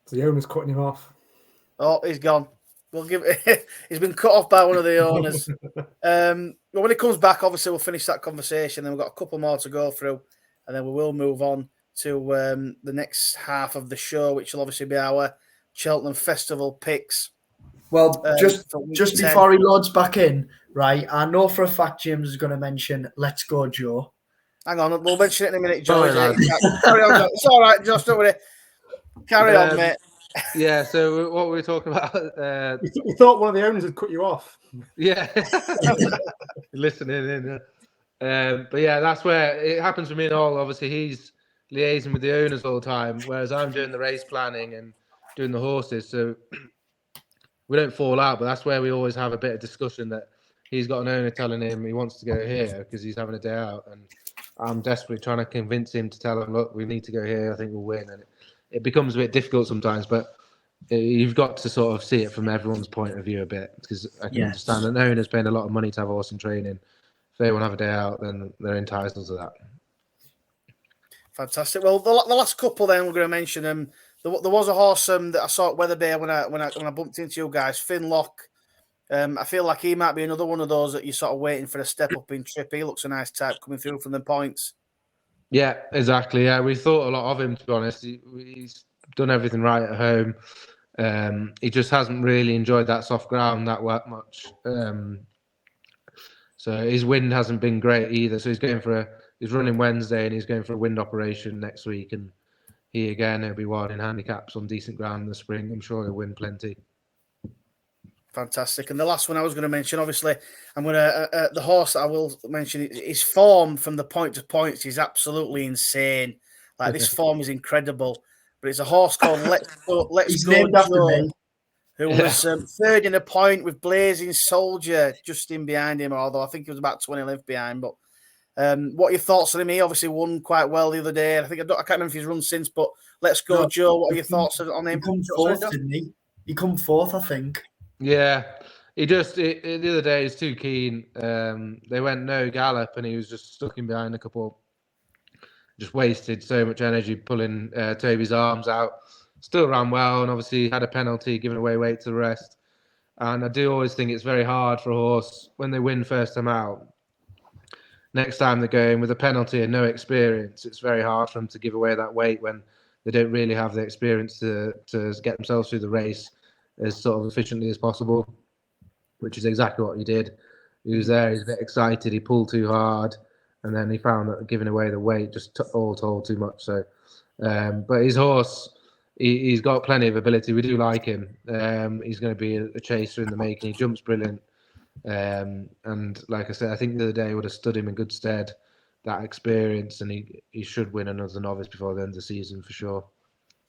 So the owner's cutting him off. Oh, he's gone. We'll give it. He's been cut off by one of the owners. Well, when he comes back, obviously we'll finish that conversation. Then we've got a couple more to go through, and then we will move on to the next half of the show, which will obviously be our Cheltenham Festival picks. Well, just before he loads back in, right? I know for a fact James is going to mention "Let's Go, Joe." Hang on, we'll mention it in a minute, Joe. Carry on, Joe. It's all right, Josh. Don't worry. Carry on, mate. Yeah. So what were we talking about? You thought one of the owners had cut you off. Yeah. Listening in. But yeah, that's where it happens for me and all. Obviously, he's liaising with the owners all the time, whereas I'm doing the race planning and doing the horses. So we don't fall out, but that's where we always have a bit of discussion that he's got an owner telling him he wants to go here because he's having a day out, and I'm desperately trying to convince him to tell him, look, we need to go here. I think we'll win. And it becomes a bit difficult sometimes, but you've got to sort of see it from everyone's point of view a bit, because I can understand an owner's paying a lot of money to have a horse in training. If they want to have a day out, then they're entitled to that. Fantastic. Well, the last couple then we're going to mention them. There was a horse that I saw at Weatherby when I bumped into you guys, Finlock. I feel like he might be another one of those that you're sort of waiting for a step up in trip. He looks a nice type coming through from the points. Yeah, exactly. Yeah, we thought a lot of him, to be honest. He's done everything right at home. He just hasn't really enjoyed that soft ground that much. So his wind hasn't been great either. So he's running Wednesday and he's going for a wind operation next week. And he'll be wide in handicaps on decent ground in the spring. I'm sure he'll win plenty. Fantastic. And the last one I was going to mention, obviously, the horse that I will mention, his form from the point to points is absolutely insane. Like this form is incredible. But it's a horse called Let's Go Joe, who was third in a point with Blazing Soldier just in behind him, although I think he was about 20 lengths behind. But what are your thoughts on him? He obviously won quite well the other day. I can't remember if he's run since, but Let's Go Joe. What are your thoughts on him? He come fourth, didn't he? He come fourth, I think. Yeah, the other day he's too keen. They went no gallop and he was just stuck in behind a couple. Just wasted so much energy pulling Toby's arms out. Still ran well and obviously had a penalty, giving away weight to the rest. And I do always think it's very hard for a horse when they win first time out. Next time they're going with a penalty and no experience, it's very hard for them to give away that weight when they don't really have the experience to get themselves through the race as sort of efficiently as possible, which is exactly what he did. He was there, he's a bit excited, he pulled too hard, and then he found that giving away the weight just all told too much. So, but his horse, he's got plenty of ability. We do like him. He's going to be a chaser in the making. He jumps brilliant. And like I said, I think the other day would have stood him in good stead, that experience, and he should win another novice before the end of the season for sure.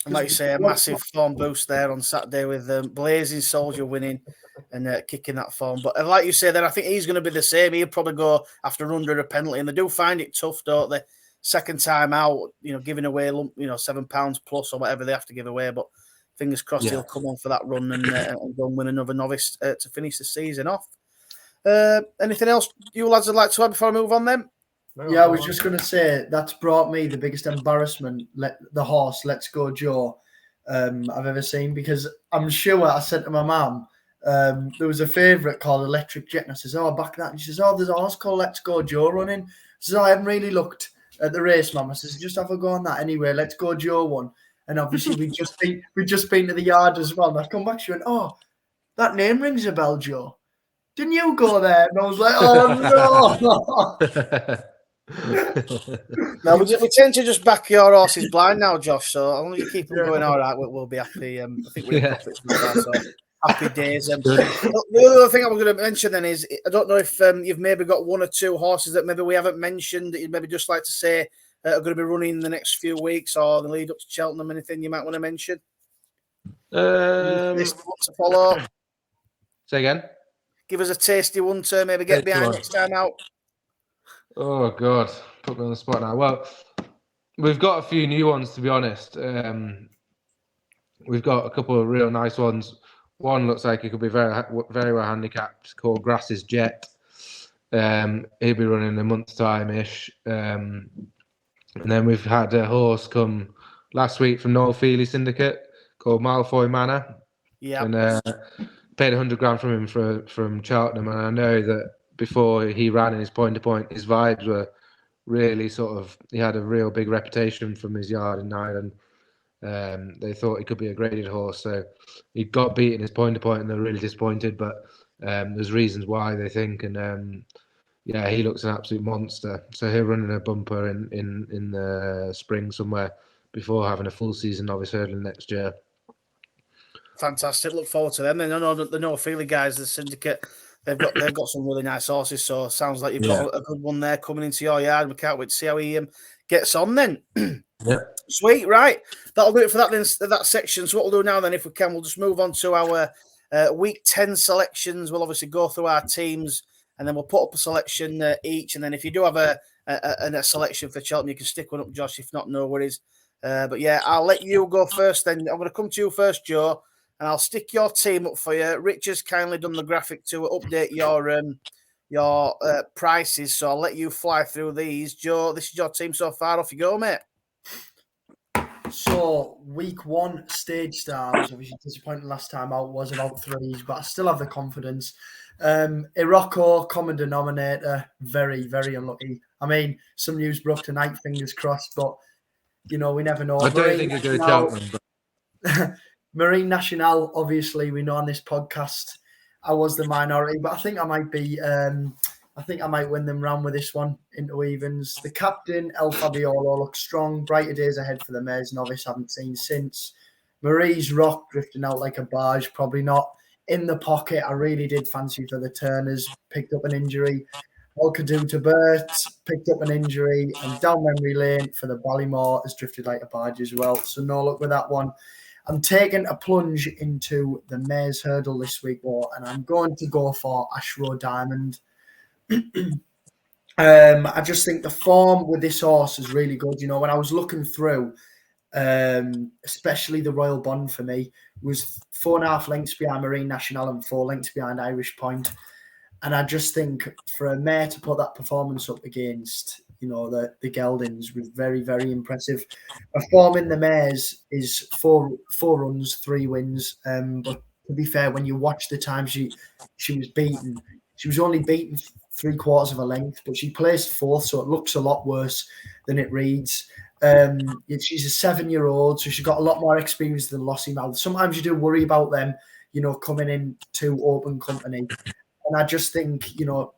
And like you say, a massive form boost there on Saturday with Blazing Soldier winning and kicking that form. But like you say, then I think he's going to be the same. He'll probably go after under a penalty, and they do find it tough, don't they? Second time out, giving away, £7 plus or whatever they have to give away. But fingers crossed he'll come on for that run and go and win another novice to finish the season off. Anything else you lads would like to add before I move on then? Yeah, I was just going to say that's brought me the biggest embarrassment, the horse Let's Go Joe, I've ever seen, because I'm sure I said to my mum, there was a favourite called Electric Jet, and I says, back that. And she says, there's a horse called Let's Go Joe running. I says, I haven't really looked at the race, mum. I says, just have a go on that anyway. Let's Go Joe won. And obviously we just been to the yard as well. And I come back, she went, that name rings a bell, Joe. Didn't you go there? And I was like, oh no. No, we tend to just back your horses blind now, Josh. So as long as you keep them going all right, we'll be happy. I think we're profits so happy days. The other thing I was going to mention then is I don't know if you've maybe got one or two horses that maybe we haven't mentioned that you'd maybe just like to say are going to be running in the next few weeks or the lead up to Cheltenham. Anything you might want to mention? To follow. Say again. Give us a tasty one to maybe get behind next time out. Oh, God. Put me on the spot now. Well, we've got a few new ones, to be honest. We've got a couple of real nice ones. One looks like it could be very, very well handicapped. It's called Grass's Jet. He'll be running in a month's time-ish. And then we've had a horse come last week from Noel Feely Syndicate called Malfoy Manor. Yeah. And paid £100 from him from Cheltenham. And I know that before he ran in his point-to-point, his vibes were really he had a real big reputation from his yard in Ireland. They thought he could be a graded horse. So he got beat in his point-to-point and they're really disappointed. But there's reasons why they think. And he looks an absolute monster. So he'll run in a bumper in the spring somewhere before having a full season of his hurdling next year. Fantastic. Look forward to them. And I know that the No Feely guys, the syndicate, they've got some really nice horses. So it sounds like you've got a good one there coming into your yard. We can't wait to see how he gets on then. Sweet, right. That'll do it for that section. So what we'll do now then, if we can, we'll just move on to our week 10 selections. We'll obviously go through our teams and then we'll put up a selection each. And then if you do have a selection for Cheltenham, you can stick one up, Josh. If not, no worries. But yeah, I'll let you go first then. I'm going to come to you first, Joe. And I'll stick your team up for you. Rich has kindly done the graphic to update your prices, so I'll let you fly through these. Joe, this is your team so far. Off you go, mate. So, week 1 stage stars, obviously disappointing last time out, was about 3s, but I still have the confidence. Irocco, common denominator, very, very unlucky. I mean, some news broke tonight, fingers crossed, but, we never know. I don't think it's going to Cheltenham, but... Marine Nationale, obviously, we know on this podcast, I was the minority, but I think I might be. I think I might win them round with this one into evens. The captain, El Fabiolo, looks strong. Brighter days ahead for the Mares novice. Haven't seen since. Marie's Rock drifting out like a barge. Probably not in the pocket. I really did fancy for the Turners. Picked up an injury. Alcadu to Burt picked up an injury, and down memory lane for the Ballymore has drifted like a barge as well. So no luck with that one. I'm taking a plunge into the Mares Hurdle this week, and I'm going to go for Ashrow Diamond. I just think the form with this horse is really good. When I was looking through, especially the Royal Bond for me, was 4.5 lengths behind Marine Nationale and 4 lengths behind Irish Point. And I just think for a mare to put that performance up against, the geldings was very, very impressive. Her form in the mares is 4 runs, 3 wins. But to be fair, when you watch the time she was beaten, she was only beaten 3/4 of a length, but she placed 4th, so it looks a lot worse than it reads. She's a 7-year-old, so she's got a lot more experience than Lossy Mouth. Sometimes you do worry about them, coming in to open company. And I just think,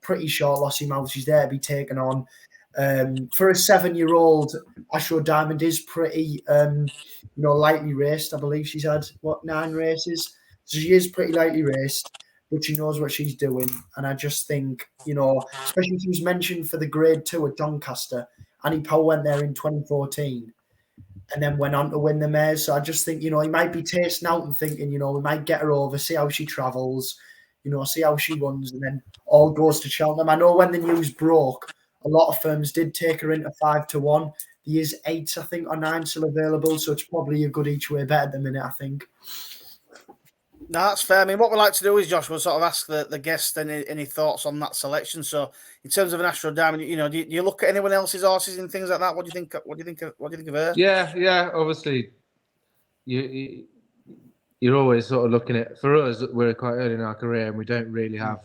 pretty sure Lossy Mouth, she's there to be taken on. For a 7-year-old, Ashro Diamond is pretty, lightly raced. I believe she's had, 9 races? So she is pretty lightly raced, but she knows what she's doing. And I just think, especially if she was mentioned for the Grade 2 at Doncaster, Annie Powell went there in 2014 and then went on to win the mares. So I just think, he might be tasting out and thinking, we might get her over, see how she travels, see how she runs, and then all goes to Cheltenham. I know when the news broke, a lot of firms did take her into 5-1. There is 8, I think, or 9 still available, so it's probably a good each way bet at the minute, I think. No, that's fair. I mean, what we like to do is, Josh, we'll sort of ask the guest any thoughts on that selection. So, in terms of an Astro Diamond, do you look at anyone else's horses and things like that? What do you think? What do you think of her? Yeah. Obviously, you're always sort of looking at. For us, we're quite early in our career, and we don't really have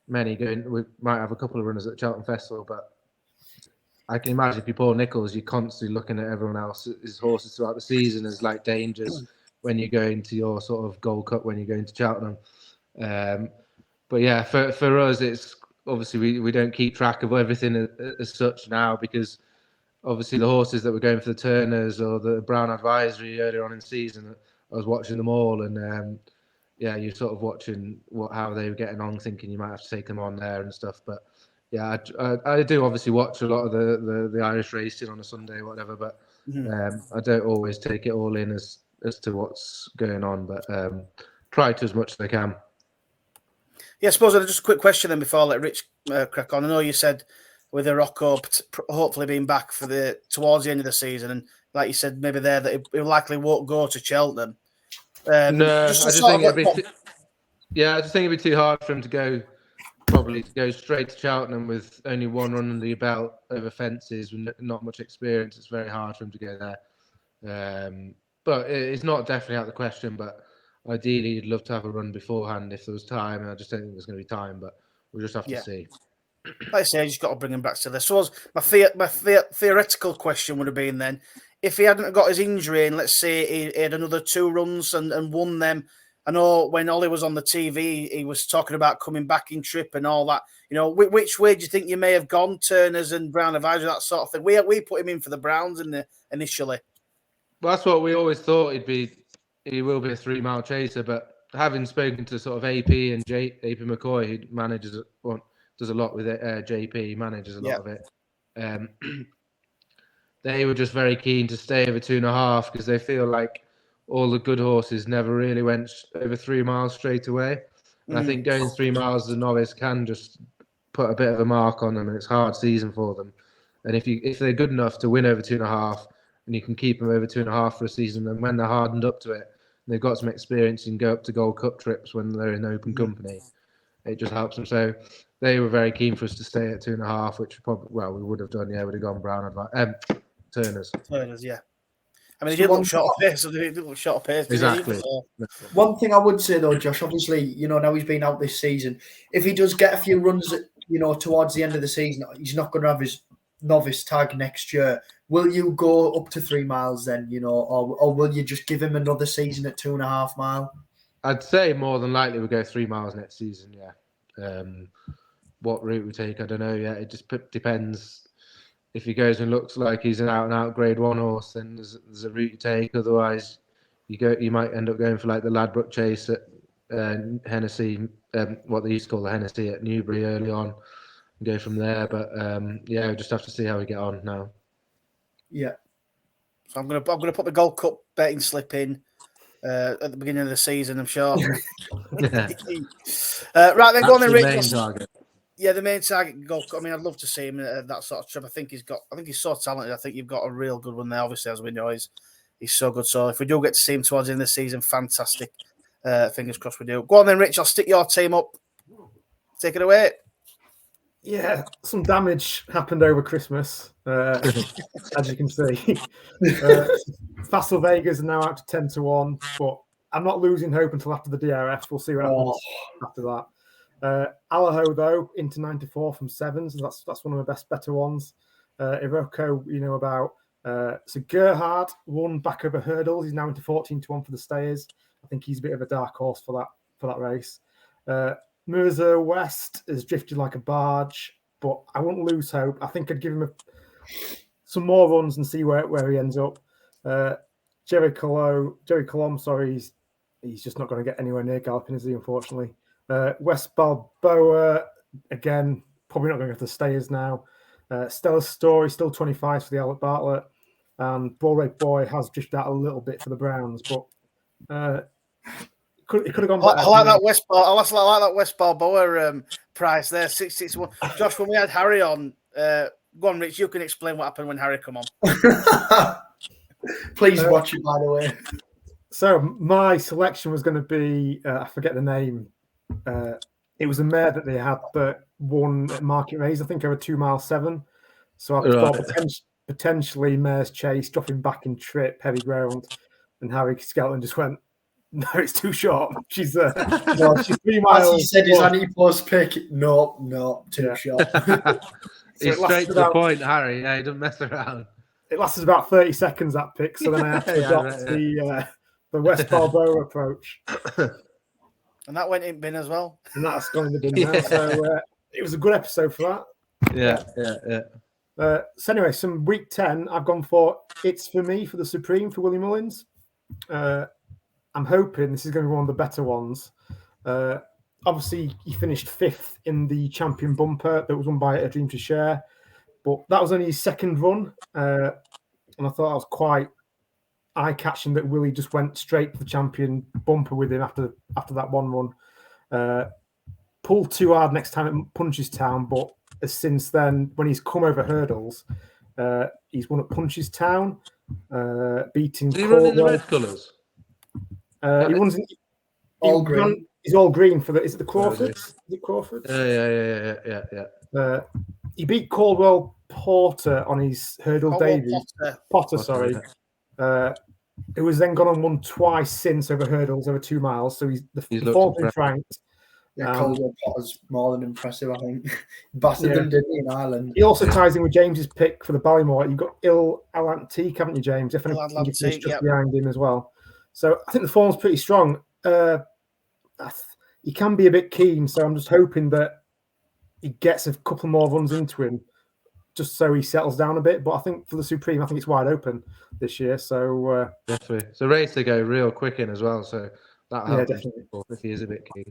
many going. We might have a couple of runners at Cheltenham Festival, but I can imagine if you're Paul Nicholls, you're constantly looking at everyone else's horses throughout the season as like dangers when you go into your sort of Gold Cup, when you go into Cheltenham. But yeah, for us, it's obviously we don't keep track of everything as such now, because obviously the horses that were going for the Turners or the Brown Advisory earlier on in the season, I was watching them all, and you're sort of watching how they were getting on, thinking you might have to take them on there and stuff. But yeah, I do obviously watch a lot of the Irish racing on a Sunday or whatever, but I don't always take it all in as to what's going on, but try to as much as I can. Yeah, I suppose just a quick question then before I let Rich crack on. I know you said with the Rocco hopefully being back towards the end of the season, and like you said, maybe that it likely won't go to Cheltenham. I just think it'd be too hard for him to go straight to Cheltenham with only one run under your belt over fences with not much experience. It's very hard for him to go there. But it's not definitely out of the question. But ideally, you'd love to have a run beforehand if there was time. And I just don't think there's going to be time. But we'll just have to see. Like I say, I just got to bring him back to this. So my theoretical question would have been then, if he hadn't got his injury and let's say he had another 2 runs and won them. I know when Ollie was on the TV, he was talking about coming back in trip and all that. Which way do you think you may have gone? Turners and Brown Advisory, that sort of thing. We put him in for the Browns initially. Well, that's what we always thought he'd be. He will be a 3-mile chaser, but having spoken to sort of AP and AP McCoy, who manages does a lot with it, JP manages a lot of it. They were just very keen to stay over 2.5 because they feel like all the good horses never really went over 3 miles straight away. And I think going 3 miles as a novice can just put a bit of a mark on them, and it's a hard season for them. And if they're good enough to win over 2.5, and you can keep them over 2.5 for a season, and when they're hardened up to it, and they've got some experience and go up to Gold Cup trips when they're in open company, it just helps them. So they were very keen for us to stay at 2.5, which we would have done. Yeah, we'd have gone Brown Turners. Turners, yeah. I mean, he did look short of pace. Exactly. One thing I would say though, Josh, obviously, now he's been out this season. If he does get a few runs, towards the end of the season, he's not going to have his novice tag next year. Will you go up to 3 miles then, or will you just give him another season at 2.5 mile? I'd say more than likely we'll go 3 miles next season, yeah. What route we take, I don't know yet. It just depends. If he goes and looks like he's an out-and-out Grade 1 horse, then there's a route you take. Otherwise, you might end up going for like the Ladbroke Chase at Hennessy, what they used to call the Hennessy at Newbury early on, and go from there. But we just have to see how we get on now. Yeah. So I'm gonna put the Gold Cup betting slip in at the beginning of the season, I'm sure. Right then, go on then, Rich. The main target. Yeah, the main target Gold Cup. I mean, I'd love to see him at that sort of trip. I think he's so talented. I think you've got a real good one there. Obviously, as we know, he's so good. So if we do get to see him towards the end of the season, fantastic. Fingers crossed we do. Go on then, Rich. I'll stick your team up. Take it away. Yeah, some damage happened over Christmas, as you can see. Fossil Vegas are now out to 10-1, but I'm not losing hope until after the DRS. We'll see what happens after that. Allaho, though, into 94 from 7s. That's one of the better ones. Iroko, about So Gerhard won back over hurdles. He's now into 14-1 for the stayers. I think he's a bit of a dark horse for that race. Mirza West has drifted like a barge, but I wouldn't lose hope. I think I'd give him some more runs and see where he ends up. Jerry Colomb, sorry, he's just not going to get anywhere near galloping, is he? Unfortunately. West Balboa, again, probably not going to go to the stayers now. Stella Story, still 25 for the Albert Bartlett. And Bullred Boy has drifted out a little bit for the Browns, but it could have gone better. I like that West Balboa price there, 661. Josh, when we had Harry on, go on, Rich, you can explain what happened when Harry come on. Please watch it, by the way. So my selection was going to be, I forget the name. It was a mare that they had that won at Market Race, I think over 2 mile 7. So I thought potentially Mare's Chase, dropping back in trip, heavy ground, and Harry Skelton just went, no, it's too short. She's 3 miles. As he said, his anti-post pick. No, too short. He's straight to the point, Harry. Yeah, he doesn't mess around. It lasted about 30 seconds, that pick, so then I had to adopt the West Balboa approach. And that went in bin as well. And that's gone in the bin now. So it was a good episode for that. Yeah. So anyway, some week 10, I've gone for It's For Me for the Supreme for Willie Mullins. I'm hoping this is going to be one of the better ones. Obviously, he finished 5th in the champion bumper that was won by A Dream to Share. But that was only his second run. And I thought that was quite eye-catching that Willie just went straight to the champion bumper with him after that one run. Pulled too hard next time at Punchestown, but since then, when he's come over hurdles, he's won at Punchestown, beating Did he run in the red colours? He runs all green. He's all green for is it the Crawfords? Is it Crawford? Yeah. He beat Caldwell Porter on his hurdle debut. Potter, sorry. It was then gone and won twice since over hurdles over 2 miles. So he's fourth in ranked. Yeah, Caldwell Potter's more than impressive, I think. Battered them, didn't he, in Ireland? He also ties in with James's pick for the Ballymore. You've got Atlantique, haven't you, James? Definitely just behind him as well. So I think the form's pretty strong. He can be a bit keen, so I'm just hoping that he gets a couple more runs into him just so he settles down a bit. But I think for the Supreme, I think it's wide open this year. So definitely. It's a race to go real quick in as well. So that helps if he is a bit keen.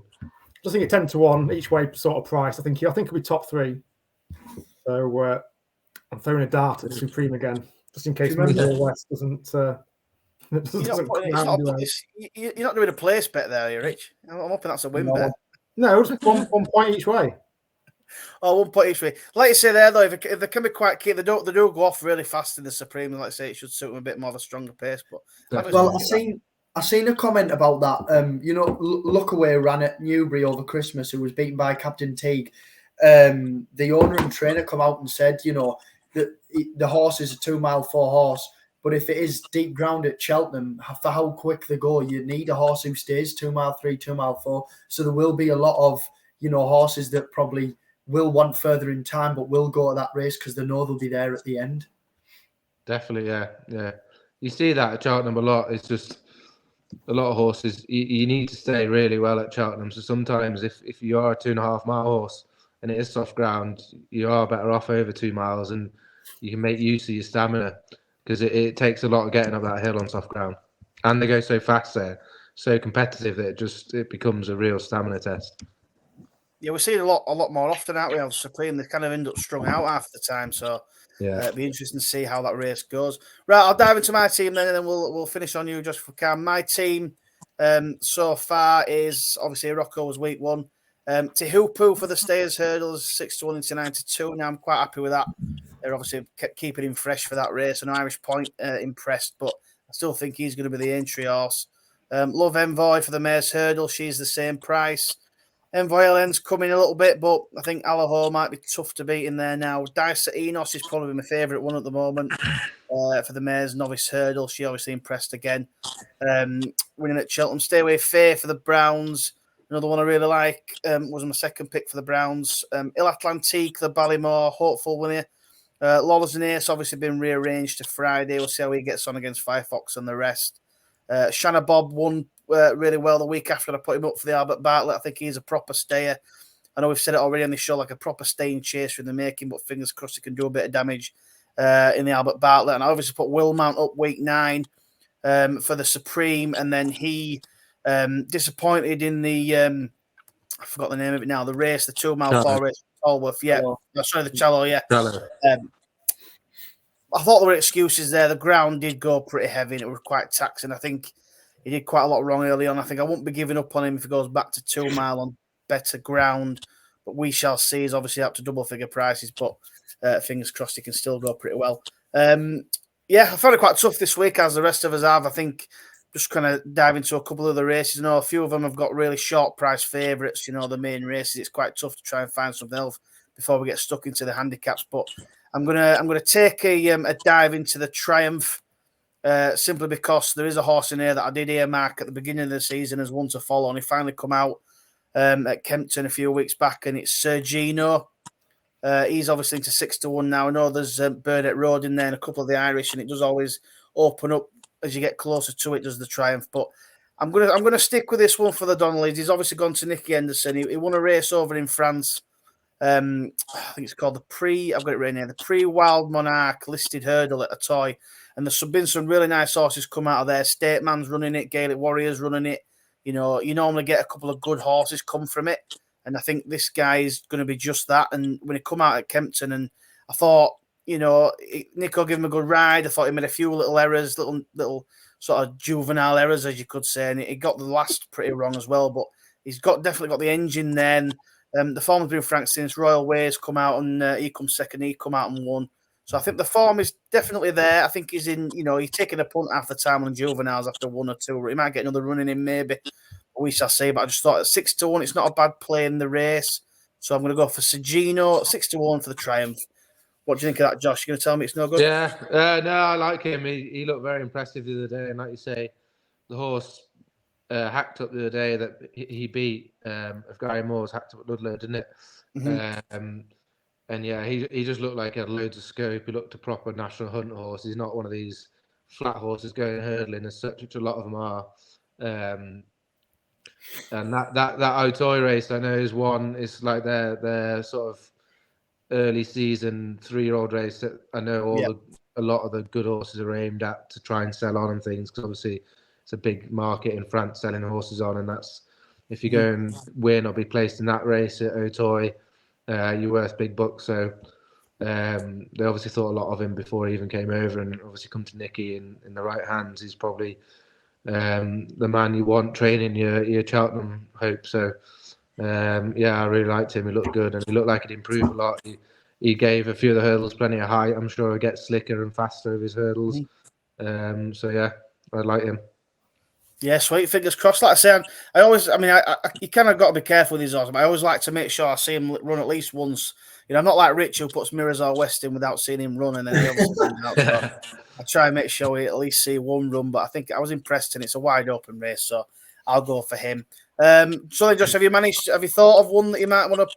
I think a 10-1 each way sort of price. I think he'll be top 3. So I'm throwing a dart at the Supreme again, just in case Middle West doesn't. You're not doing a place bet there, are you, Rich? I'm hoping that's a win bet. No, it's one point each way. Oh, 1 point each way. Like you say there, though, if they can be quite keen, they do go off really fast in the Supreme. And like I say, it should suit them a bit more of a stronger pace. But well, I seen a comment about that. Lookaway ran at Newbury over Christmas, who was beaten by Captain Teague. The owner and trainer come out and said, that the horse is a 2 mile 4 horse. But if it is deep ground at Cheltenham, for how quick they go, you need a horse who stays 2 mile 3, 2 mile 4. So there will be a lot of, horses that probably will want further in time, but will go at that race because they know they'll be there at the end. Definitely, yeah. You see that at Cheltenham a lot. It's just a lot of horses. You need to stay really well at Cheltenham. So sometimes if you are a 2.5 mile horse and it is soft ground, you are better off over 2 miles and you can make use of your stamina. Because it takes a lot of getting up that hill on soft ground. And they go so fast there, so competitive that it becomes a real stamina test. Yeah, we're seeing a lot more often, aren't we, on Supreme? They kind of end up strung out half the time. So it'll be interesting to see how that race goes. Right, I'll dive into my team then, and then we'll finish on you just for Cam. My team so far is obviously Rocco was week 1. Tehupu for the Stayers hurdles, 6-1 into 92. Now I'm quite happy with that. They're obviously keeping him fresh for that race. An Irish Point impressed, but I still think he's going to be the entry horse. Love Envoy for the Mare's hurdle. She's the same price. Envoy LN's coming a little bit, but I think Allaho might be tough to beat in there now. Dice at Enos is probably my favourite one at the moment for the Mare's novice hurdle. She obviously impressed again. Winning at Cheltenham. Stay Away Fair for the Browns. Another one I really like was my second pick for the Browns. Il Atlantique, the Ballymore, hopeful winner. Lawless and Ace obviously been rearranged to Friday. We'll see how he gets on against Firefox and the rest. Shanna Bob won really well the week after I put him up for the Albert Bartlett. I think he's a proper stayer. I know we've said it already on this show, like a proper staying chaser in the making, but fingers crossed he can do a bit of damage in the Albert Bartlett. And I obviously put Will Mount up week 9 for the Supreme, and then he disappointed in the I forgot the name of it now. The race, the 2 mile 4 race, Tolworth. Yeah, sorry, the Cello. Yeah. I thought there were excuses there. The ground did go pretty heavy, and it was quite taxing. I think he did quite a lot wrong early on. I think I won't be giving up on him if he goes back to 2 mile on better ground, but we shall see. He's obviously up to double figure prices, but fingers crossed he can still go pretty well. Yeah, I found it quite tough this week, as the rest of us have. I think just kind of dive into a couple of the races. A few of them have got really short price favourites, the main races. It's quite tough to try and find something else before we get stuck into the handicaps. But I'm gonna take a dive into the Triumph, simply because there is a horse in here that I did earmark at the beginning of the season as one to follow, and he finally come out at Kempton a few weeks back, and it's Sergino. He's obviously into 6-1 now. I know there's Burnett Road in there and a couple of the Irish, and it does always open up as you get closer to it, does the Triumph. But I'm gonna stick with this one for the Donnellys. He's obviously gone to Nicky Henderson. He won a race over in France. I think it's called I've got it right here, the Pre-Wild Monarch listed hurdle at a toy. And there's been some really nice horses come out of there. State Man's running it, Gaelic Warriors running it. You normally get a couple of good horses come from it. And I think this guy is going to be just that. And when he come out at Kempton, and I thought, Nico gave him a good ride. I thought he made a few little errors, little sort of juvenile errors, as you could say. And he got the last pretty wrong as well. But he's definitely got the engine then. The form's been frank since Royal Ways come out, and he come second. He come out and won. So I think the form is definitely there. I think he's in, he's taking a punt half the time on juveniles after 1 or 2. He might get another running in maybe. We shall see. But I just thought at 6-1, it's not a bad play in the race. So I'm going to go for Sergino, 6-1 for the Triumph. What do you think of that, Josh? You're going to tell me it's no good? Yeah, no, I like him. He looked very impressive the other day. And like you say, the horse hacked up the other day that he beat of Gary Moore's hacked up at Ludlow, didn't it? Mm-hmm. And yeah, he just looked like he had loads of scope. He looked a proper national hunt horse. He's not one of these flat horses going hurdling as such, which a lot of them are. And that Auteuil race I know is one. It's like their sort of early season 3-year-old race that I know a lot of the good horses are aimed at to try and sell on and things, because obviously it's a big market in France selling horses on, and that's if you go and win or be placed in that race at Auteuil, you're worth big bucks. So they obviously thought a lot of him before he even came over, and obviously come to Nicky in the right hands. He's probably the man you want training your Cheltenham hope. So yeah, I really liked him. He looked good, and he looked like he'd improved a lot. He gave a few of the hurdles plenty of height. I'm sure he'll get slicker and faster with his hurdles. So yeah, I like him. Yeah, sweet. Fingers crossed. Like I say, you kind of got to be careful with these horses. I always like to make sure I see him run at least once. I'm not like Rich, who puts Mirazar West in without seeing him run, and then he obviously out. So I try and make sure we at least see one run. But I think I was impressed, and it's a wide open race, so I'll go for him. So then, Josh, have you thought of one that you might want to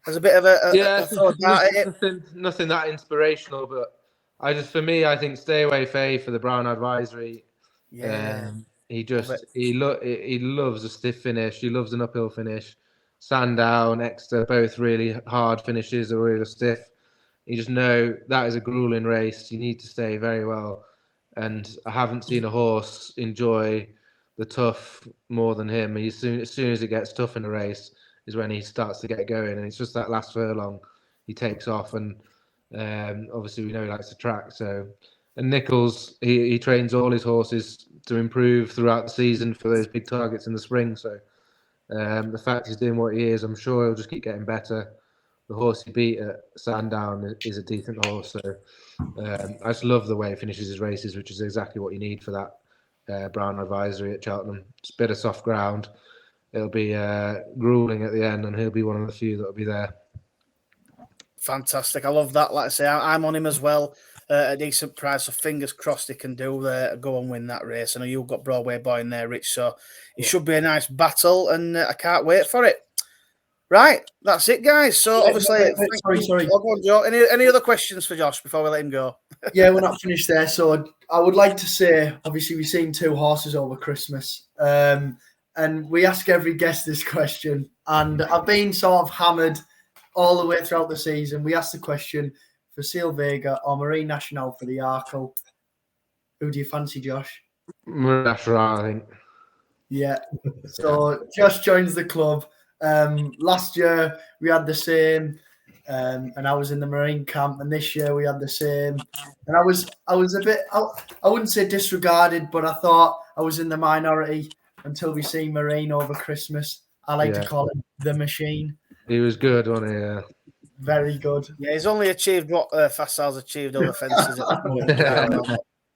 as a bit of a throw dart at it? Nothing that inspirational, but I think Stay Away Faye for the Brown Advisory. Yeah. He loves a stiff finish. He loves an uphill finish. Sandown, Exeter, both really hard finishes or really stiff. You just know that is a grueling race. You need to stay very well. And I haven't seen a horse enjoy the tough more than him. As soon as it gets tough in a race is when he starts to get going. And it's just that last furlong he takes off. And obviously we know he likes to track. And Nichols, he trains all his horses to improve throughout the season for those big targets in the spring. So the fact he's doing what he is, I'm sure he'll just keep getting better. The horse he beat at Sandown is a decent horse. So I just love the way he finishes his races, which is exactly what you need for that Brown Advisory at Cheltenham. It's a bit of soft ground. It'll be grueling at the end, and he'll be one of the few that'll be there. Fantastic. I love that. Like I say, I'm on him as well. A decent price, so fingers crossed he can go and win that race. I know you've got Broadway Boy in there, Rich, so it should be a nice battle, and I can't wait for it. Right, that's it, guys. So obviously, sorry. Oh, go on, Joe. Any other questions for Josh before we let him go? Yeah, we're not finished there. So I would like to say, obviously, we've seen 2 horses over Christmas, and we ask every guest this question, and I've been sort of hammered all the way throughout the season. We asked the question for Seal Vega or Marine Nationale for the Arkle. Who do you fancy, Josh? That's right, I think. Yeah. So Josh joins the club. Last year we had the same, and I was in the Marine camp. And this year we had the same, and I was a bit, I wouldn't say disregarded, but I thought I was in the minority until we see Marine over Christmas. I like to call him the Machine. He was good, wasn't he? Yeah. Very good. Yeah, he's only achieved what Fasal's achieved over fences. Exactly.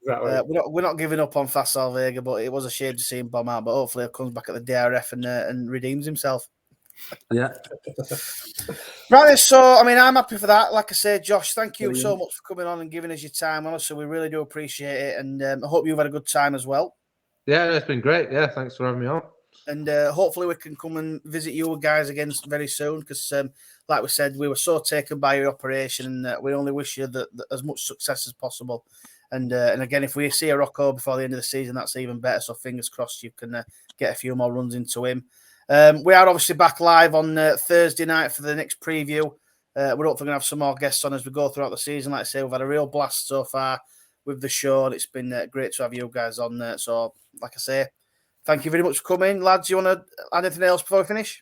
We're not giving up on Fasal Vega, but it was a shame to see him bomb out. But hopefully, he comes back at the DRF and redeems himself. Yeah. Right, so I mean, I'm happy for that. Like I said, Josh, thank you so much for coming on and giving us your time. Honestly, we really do appreciate it, and I hope you've had a good time as well. Yeah, it's been great. Yeah, thanks for having me on. And hopefully we can come and visit you guys again very soon because, like we said, we were so taken by your operation, and we only wish you that as much success as possible. And again, if we see a Rocco before the end of the season, that's even better. So fingers crossed you can get a few more runs into him. We are obviously back live on Thursday night for the next preview. We're hopefully going to have some more guests on as we go throughout the season. Like I say, we've had a real blast so far with the show, and it's been great to have you guys on there. So, like I say, thank you very much for coming, lads. You want to add anything else before we finish?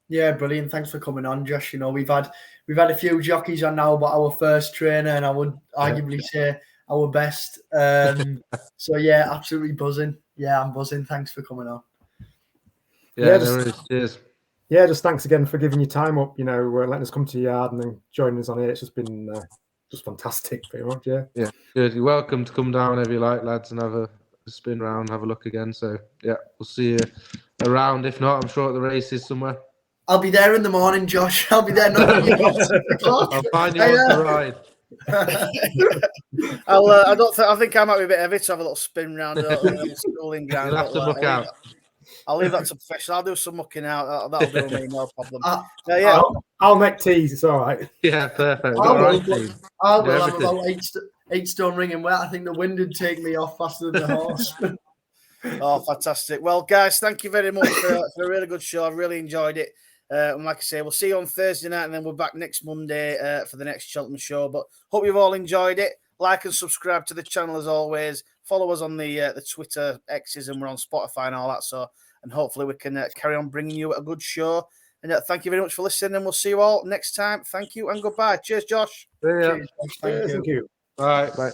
Yeah, brilliant. Thanks for coming on, Josh. You know, we've had a few jockeys on now, but our first trainer, and I would arguably say our best. So yeah, absolutely buzzing. Yeah, I'm buzzing. Thanks for coming on. Yeah, cheers. Yeah, just thanks again for giving your time up. You know, letting us come to your yard and then joining us on here. It's just been just fantastic, pretty much. Yeah. Yeah, good. You're welcome to come down whenever you like, lads, and have a spin round, have a look again. So yeah, we'll see you around. If not, I'm sure at the races somewhere. I'll be there in the morning, Josh. I'll be there. I'll find you on the ride. I think I might be a bit heavy to have a little spin round the schooling ground. You'll have to muck out. I'll leave that to professional. I'll do some mucking out. That'll do me, no problem. Yeah, I'll make teas. It's all right. Yeah, perfect. I will have about 8 stone ringing wet. I think the wind would take me off faster than the horse. Oh, fantastic. Well, guys, thank you very much for a really good show. I've really enjoyed it. And like I say, we'll see you on Thursday night, and then we're back next Monday for the next Cheltenham show. But hope you've all enjoyed it. Like and subscribe to the channel as always. Follow us on the Twitter X's, and we're on Spotify and all that. So, and hopefully we can carry on bringing you a good show. And thank you very much for listening, and we'll see you all next time. Thank you and goodbye. Cheers, Josh. See ya. Thank you. Bye. Bye.